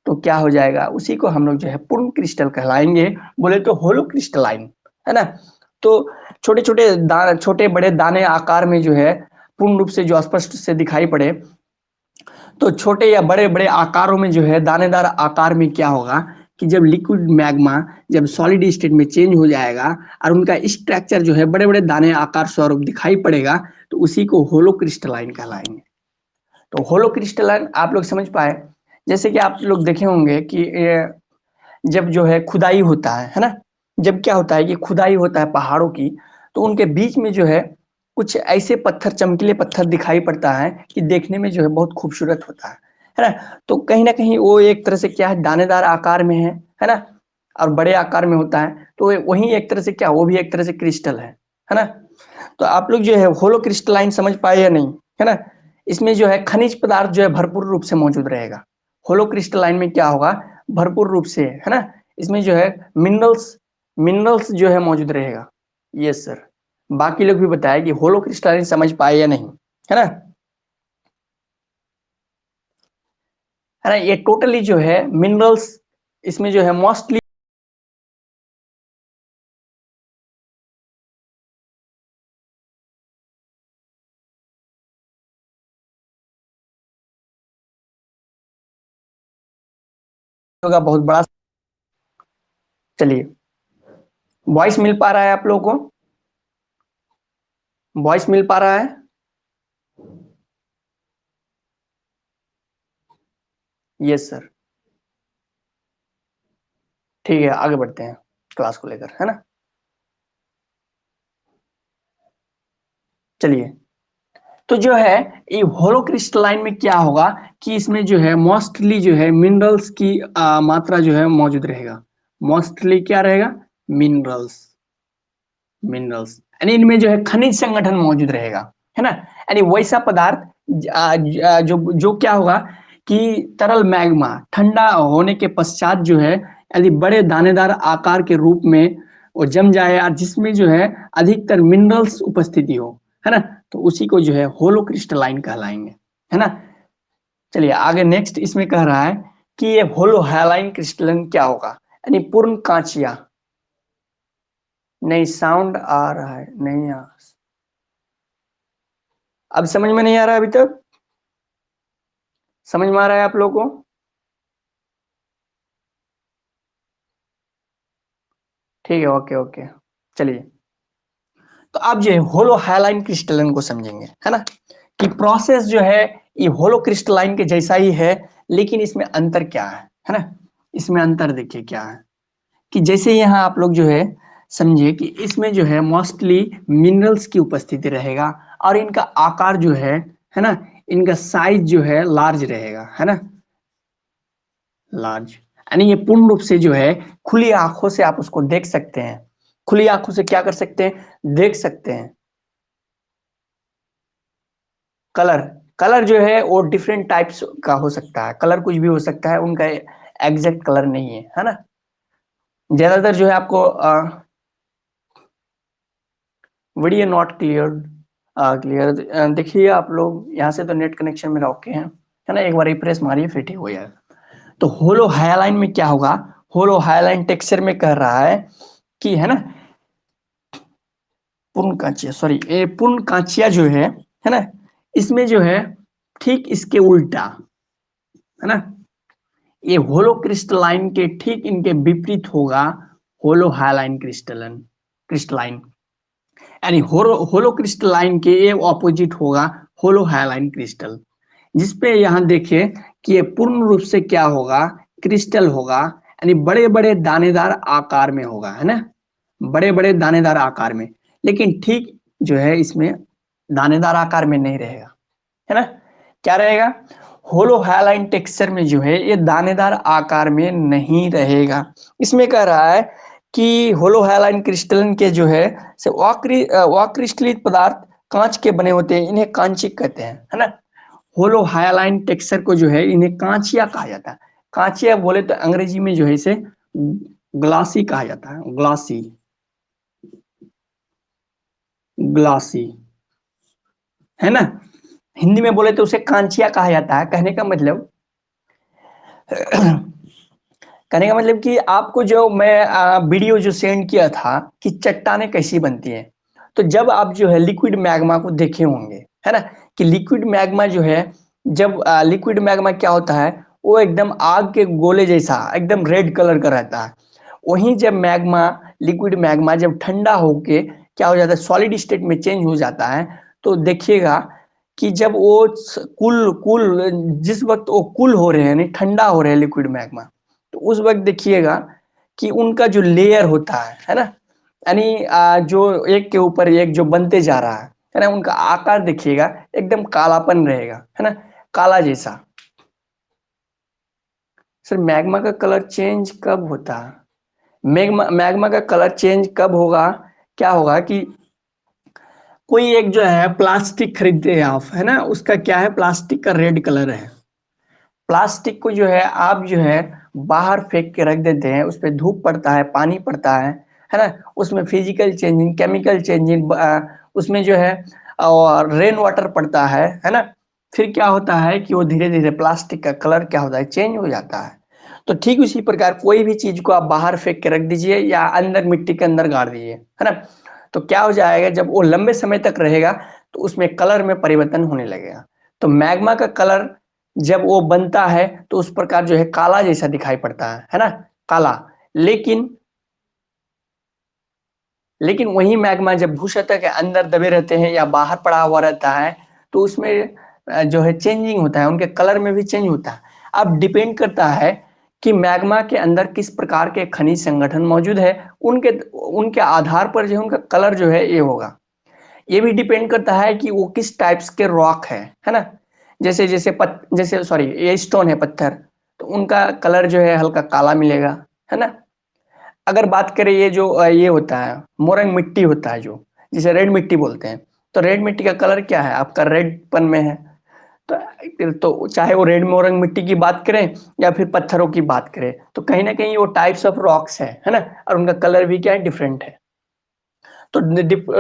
S1: तो क्या हो जाएगा, उसी को हम लोग जो है पूर्ण क्रिस्टल कहलाएंगे, बोले तो होलो क्रिस्टलाइन, है ना। तो छोटे बड़े दाने आकार में जो है पूर्ण रूप से जो स्पष्ट से दिखाई पड़े, तो छोटे या बड़े बड़े आकारों में जो है दानेदार आकार में क्या होगा कि जब लिक्विड मैग्मा जब सॉलिड स्टेट में चेंज हो जाएगा और उनका स्ट्रक्चर जो है बड़े बड़े दाने आकार स्वरूप दिखाई पड़ेगा, तो उसी को होलो क्रिस्टलाइन कहलाएंगे। तो होलो क्रिस्टलाइन आप लोग समझ पाए। जैसे कि आप लोग देखे होंगे कि जब जो है खुदाई होता है ना, जब क्या होता है कि खुदाई होता है पहाड़ों की, तो उनके बीच में जो है कुछ ऐसे पत्थर, चमकीले पत्थर दिखाई पड़ता है कि देखने में जो है बहुत खूबसूरत होता है ना। तो कहीं ना कहीं वो एक तरह से क्या है, दानेदार आकार में है ना, और बड़े आकार में होता है, तो वही एक तरह से क्या, वो भी एक तरह से क्रिस्टल है ना। तो आप लोग जो है होलो क्रिस्टलाइन समझ पाए या नहीं, है ना। इसमें जो है खनिज पदार्थ जो है भरपूर रूप से मौजूद रहेगा। होलो क्रिस्टलाइन में क्या होगा, भरपूर रूप से, है ना, इसमें जो है मिनरल्स मिनरल्स जो है मौजूद रहेगा। Yes sir. बाकी लोग भी बताए कि होलो क्रिस्टलाइन समझ पाए या नहीं, है ना। है ना, ये टोटली जो है मिनरल्स, इसमें जो है मोस्टली होगा बहुत बड़ा। चलिए, वॉइस मिल पा रहा है आप लोगों को, वॉइस मिल पा रहा है। Yes sir. ठीक है, आगे बढ़ते हैं क्लास को लेकर, है ना। चलिए, तो जो है ये होलो क्रिस्टलाइन में क्या होगा कि इसमें जो है मोस्टली जो है मिनरल्स की मात्रा जो है मौजूद रहेगा। मोस्टली क्या रहेगा, मिनरल्स। मिनरल्स यानी इनमें जो है खनिज संगठन मौजूद रहेगा, है ना। यानी वैसा पदार्थ जो जो क्या होगा कि तरल मैग्मा ठंडा होने के पश्चात जो है यदि बड़े दानेदार आकार के रूप में वो जम जाए और जिसमें जो है अधिकतर मिनरल्स उपस्थिति हो, है ना, तो उसी को जो है होलो क्रिस्टलाइन कहलाएंगे, है ना। चलिए आगे नेक्स्ट इसमें कह रहा है कि ये होलो हैलाइन क्रिस्टलन क्या होगा, यानी पूर्ण कांचिया। नहीं, साउंड आ रहा है, नहीं आ, अब समझ में नहीं आ रहा है अभी तक, समझ में आ रहा है आप लोगों को। ठीक है, ओके ओके। चलिए, तो अब जो है होलो हाइलाइन क्रिस्टलन को समझेंगे, है ना, कि प्रोसेस जो है ये होलो क्रिस्टलाइन के जैसा ही है, लेकिन इसमें अंतर क्या है ना। इसमें अंतर देखिए क्या है कि जैसे यहाँ आप लोग जो है समझिए कि इसमें जो है मोस्टली मिनरल्स की उपस्थिति रहेगा, और इनका आकार जो है ना, इनका साइज जो है लार्ज रहेगा, है ना, लार्ज। यानी ये पूर्ण रूप से जो है खुली आंखों से आप उसको देख सकते हैं, खुली आंखों से क्या कर सकते हैं, देख सकते हैं। कलर, कलर जो है वो डिफरेंट टाइप्स का हो सकता है, कलर कुछ भी हो सकता है, उनका एग्जैक्ट कलर नहीं है ना। ज्यादातर जो है आपको वीडियो नॉट क्लियर, क्लियर देखिए आप लोग यहाँ से तो नेट कनेक्शन मेरा ओके है ना, एक बार रिफ्रेश मारिए फिर ठीक हो जाएगा। तो होलो हाइलाइन में क्या होगा, होलो हाइलाइन टेक्सचर में कह रहा है कि है ना, पूर्ण कांचिया, सॉरी ये पूर्ण कांचिया जो है ना, इसमें जो है ठीक इसके उल्टा है ना, ये होलो क्रिस्टलाइन के ठीक इनके विपरीत होगा होलो हाइलाइन क्रिस्टलन, क्रिस्टलाइन, यानी होलो क्रिस्टलाइन के ये ऑपोजिट होगा होलो हाइलाइन क्रिस्टल, जिसपे यहाँ देखिए कि ये पूर्ण रूप से क्या होगा, क्रिस्टल होगा, यानी बड़े बड़े दानेदार आकार में होगा है ना, बड़े बड़े दानेदार आकार में, लेकिन ठीक जो है इसमें दानेदार आकार में नहीं रहेगा है ना, क्या रहेगा, होलो हाइलाइन टेक्सचर में जो है ये दानेदार आकार में नहीं रहेगा। इसमें कह रहा है कि होलो हाइलाइन क्रिस्टलन के जो है से अक्रिस्टलित पदार्थ कांच के बने होते हैं, इन्हें कांचिक कहते हैं है ना। होलो हाइलाइन टेक्सचर को जो है इन्हें कांचिया कहा जाता है, कांचिया बोले तो अंग्रेजी में जो है इसे ग्लासी कहा जाता है, ग्लासी, ग्लासी है ना, हिंदी में बोले तो उसे कांचिया कहा जाता है। कहने का मतलब कहने का मतलब कि आपको जो मैं वीडियो जो सेंड किया था कि चट्टानें कैसी बनती हैं, तो जब आप जो है लिक्विड मैग्मा को देखे होंगे है ना, कि लिक्विड मैग्मा जो है, जब लिक्विड मैग्मा क्या होता है, वो एकदम आग के गोले जैसा एकदम रेड कलर का रहता है। वहीं जब मैग्मा, लिक्विड मैग्मा जब ठंडा होके क्या हो जाता है, सॉलिड स्टेट में चेंज हो जाता है, तो देखिएगा कि जब वो कुल कुल जिस वक्त वो कुल हो रहे हैं यानी ठंडा हो रहे हैं लिक्विड मैग्मा, तो उस वक्त देखिएगा कि उनका जो लेयर होता है ना, यानी जो एक के ऊपर एक जो बनते जा रहा है ना, उनका आकार देखिएगा एकदम कालापन रहेगा है ना, काला जैसा। सर मैग्मा का कलर चेंज कब होता है, मैग्मा मैग्मा का कलर चेंज कब होगा, क्या होगा कि कोई एक जो है प्लास्टिक खरीदते हैं आप है ना, उसका क्या है, प्लास्टिक का रेड कलर है, प्लास्टिक को जो है आप जो है बाहर फेंक के रख देते हैं, उस पर धूप पड़ता है, पानी पड़ता है ना, उसमें फिजिकल चेंजिंग, केमिकल चेंजिंग, उसमें जो है और रेन वाटर पड़ता है ना, फिर क्या होता है कि वो धीरे धीरे प्लास्टिक का कलर क्या होता है, चेंज हो जाता है। तो ठीक उसी प्रकार कोई भी चीज को आप बाहर फेंक के रख दीजिए या अंदर मिट्टी के अंदर गाड़ दीजिए है ना, तो क्या हो जाएगा, जब वो लंबे समय तक रहेगा तो उसमें कलर में परिवर्तन होने लगेगा। तो मैग्मा का कलर जब वो बनता है तो उस प्रकार जो है काला जैसा दिखाई पड़ता है ना, काला। लेकिन लेकिन वही मैग्मा जब भूसतह के अंदर दबे रहते हैं या बाहर पड़ा हुआ रहता है, तो उसमें जो है चेंजिंग होता है, उनके कलर में भी चेंज होता है। अब डिपेंड करता है कि मैग्मा के अंदर किस प्रकार के खनिज संगठन मौजूद है, उनके उनके आधार पर जो है उनका कलर जो है ये होगा। ये भी डिपेंड करता है कि वो किस टाइप्स के रॉक है ना, जैसे जैसे जैसे सॉरी ये स्टोन है, पत्थर, तो उनका कलर जो है हल्का काला मिलेगा है ना। अगर बात करें ये जो ये होता है मोरंग मिट्टी होता है जो, जिसे रेड मिट्टी बोलते हैं, तो रेड मिट्टी का कलर क्या है आपका, रेड पन में है। तो चाहे वो रेड मोरंग मिट्टी की बात करें या फिर पत्थरों की बात करें, तो कहीं ना कहीं वो टाइप्स ऑफ रॉक्स है ना, और उनका कलर भी क्या है, डिफरेंट है। तो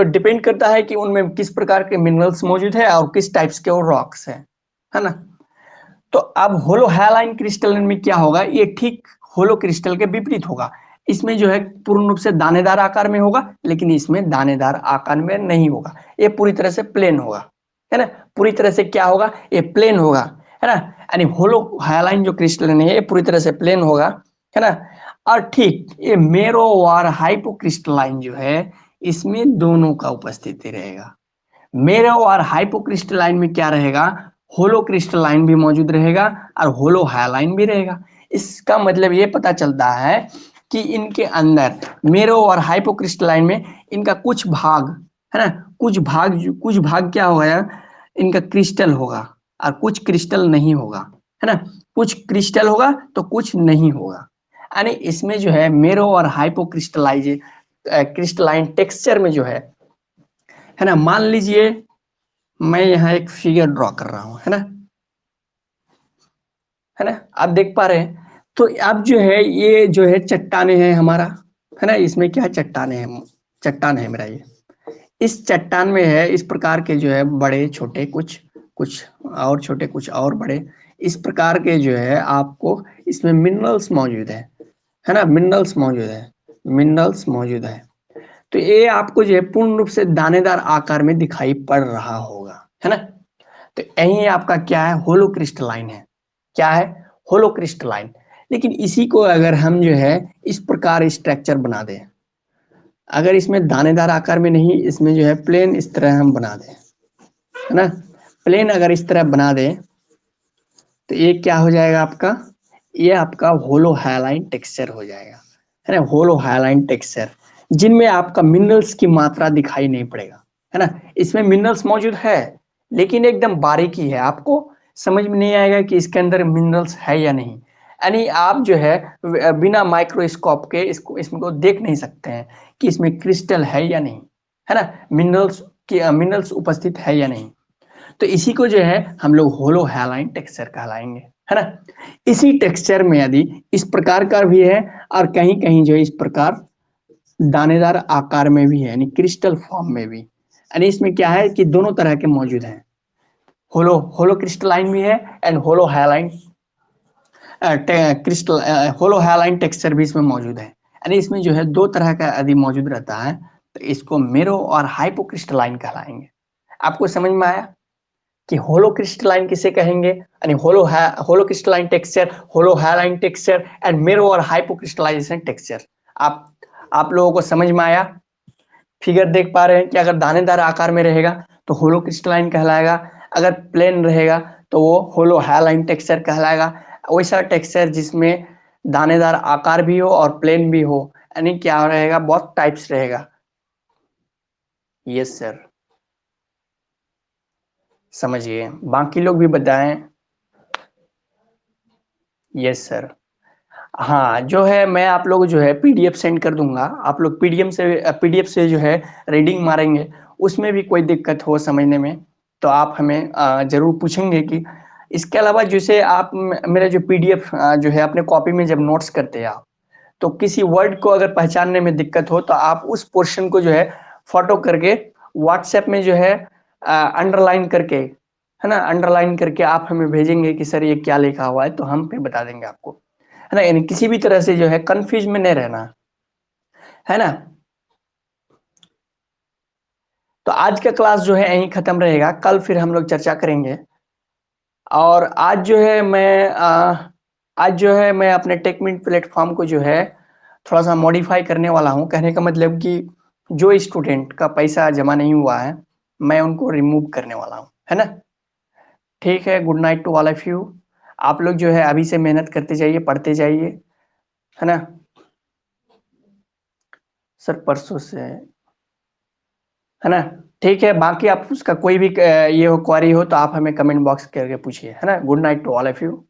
S1: डिपेंड करता है कि उनमें किस प्रकार के मिनरल्स मौजूद है और किस टाइप्स के वो रॉक्स है ना। तो अब होलो हाइलाइन क्रिस्टल में क्या होगा, ये ठीक होलो क्रिस्टल के विपरीत होगा। इसमें जो है पूर्ण रूप से दानेदार आकार में होगा, लेकिन इसमें दानेदार आकार में नहीं होगा, ये पूरी तरह से प्लेन होगा है ना, पूरी तरह से क्या होगा, ये प्लेन होगा है ना, यानी होलो हाइलाइन जो क्रिस्टल है ये पूरी तरह से प्लेन होगा है ना। और ठीक ये मेरो और हाइपोक्रिस्टलाइन जो है, इसमें दोनों का उपस्थिति रहेगा। मेरो और हाइपोक्रिस्टलाइन में क्या रहेगा, होलो क्रिस्टलाइन भी मौजूद रहेगा और होलो हाइलाइन भी रहेगा। इसका मतलब ये पता चलता है कि इनके अंदर मेरो और हाइपोक्रिस्टलाइन में इनका कुछ भाग है ना, कुछ भाग क्या होगा, इनका क्रिस्टल होगा और कुछ क्रिस्टल नहीं होगा है ना, कुछ क्रिस्टल होगा तो कुछ नहीं होगा। यानी इसमें जो है मेरो और हाइपोक्रिस्टलाइज क्रिस्टलाइन टेक्सचर में जो है ना, मान लीजिए मैं यहाँ एक फिगर ड्रॉ कर रहा हूँ, है ना, आप देख पा रहे हैं। तो अब जो है ये जो है चट्टाने हैं हमारा, है ना, इसमें क्या चट्टाने हैं, चट्टान है मेरा ये। इस चट्टान में है इस प्रकार के जो है बड़े छोटे कुछ कुछ और छोटे कुछ और बड़े, इस प्रकार के जो है आपको इसमें मिनरल्स मौजूद है ना, मिनरल्स मौजूद है, मिनरल्स मौजूद है। तो ये आपको जो है पूर्ण रूप से दानेदार आकार में दिखाई पड़ रहा होगा, है ना। तो यही आपका क्या है, होलो क्रिस्टलाइन है। क्या है, होलो क्रिस्टलाइन। लेकिन इसी को अगर हम जो है इस प्रकार स्ट्रक्चर बना दें, अगर इसमें दानेदार आकार में नहीं, इसमें जो है प्लेन इस तरह हम बना दें, है ना, प्लेन अगर इस तरह बना दें तो ये क्या हो जाएगा आपका, ये आपका होलो हाइलाइन टेक्सचर हो जाएगा, है ना, होलो हाइलाइन टेक्सचर, जिनमें आपका मिनरल्स की मात्रा दिखाई नहीं पड़ेगा, है ना। इसमें मिनरल्स मौजूद है लेकिन एकदम बारीकी है, आपको समझ में नहीं आएगा कि इसके अंदर मिनरल्स है या नहीं। यानी आप जो है बिना माइक्रोस्कोप के इसको इसको देख नहीं सकते हैं कि इसमें क्रिस्टल है या नहीं, है ना, मिनरल्स की मिनरल्स उपस्थित है या नहीं। तो इसी को जो है हम लोग होलो हैलाइन टेक्सचर कहलाएंगे, है ना। इसी टेक्सचर में यदि इस प्रकार का भी है और कहीं कहीं जो है इस प्रकार दानेदार आकार में भी है, यानी क्रिस्टल फॉर्म में भी, यानी इसमें क्या है कि दोनों तरह के मौजूद हैं, होलो होलो क्रिस्टलाइन भी है and holohyaline crystal, holohyaline texture भी इसमें मौजूद है। यानी इसमें जो है दो तरह का यदि मौजूद रहता है तो इसको मेरो और हाइपोक्रिस्टलाइन कहलाएंगे। आपको समझ में आया कि होलो क्रिस्टलाइन किसे कहेंगे, यानी holocrystalline texture, holohyaline texture and mero और हाइपोक्रिस्टलाइजेशन टेक्सचर। आप लोगों को समझ में आया। फिगर देख पा रहे हैं कि अगर दानेदार आकार में रहेगा तो होलो क्रिस्टलाइन कहलाएगा, अगर प्लेन रहेगा तो वो होलो हैलाइन टेक्सचर कहलाएगा। वैसा टेक्सचर जिसमें दानेदार आकार भी हो और प्लेन भी हो, यानी क्या रहेगा, बहुत टाइप्स रहेगा। यस सर, समझिए, बाकी लोग भी बताएं। Yes sir. हाँ, जो है मैं आप लोग जो है पीडीएफ सेंड कर दूंगा, आप लोग पीडीएफ से जो है रीडिंग मारेंगे, उसमें भी कोई दिक्कत हो समझने में तो आप हमें जरूर पूछेंगे। कि इसके अलावा जैसे आप मेरा जो पीडीएफ जो है अपने कॉपी में जब नोट्स करते हैं आप, तो किसी वर्ड को अगर पहचानने में दिक्कत हो तो आप उस पोर्शन को जो है फोटो करके व्हाट्सएप में जो है अंडरलाइन करके, है ना, अंडरलाइन करके आप हमें भेजेंगे कि सर ये क्या लिखा हुआ है, तो हम फिर बता देंगे आपको, है ना। यानी किसी भी तरह से जो है कंफ्यूज में नहीं रहना, है ना। तो आज का क्लास जो है यहीं खत्म रहेगा, कल फिर हम लोग चर्चा करेंगे। और आज जो है मैं अपने टेकमिंट प्लेटफॉर्म को जो है थोड़ा सा मॉडिफाई करने वाला हूँ। कहने का मतलब कि जो स्टूडेंट का पैसा जमा नहीं हुआ है मैं उनको रिमूव करने वाला हूँ, है ना। ठीक है, good night to all of you. आप लोग जो है अभी से मेहनत करते जाइए, पढ़ते जाइए, है ना। सर परसों से, है ना। ठीक है, बाकी आप उसका कोई भी ये हो क्वारी हो तो आप हमें कमेंट बॉक्स करके पूछिए, है ना। Good night to all of you.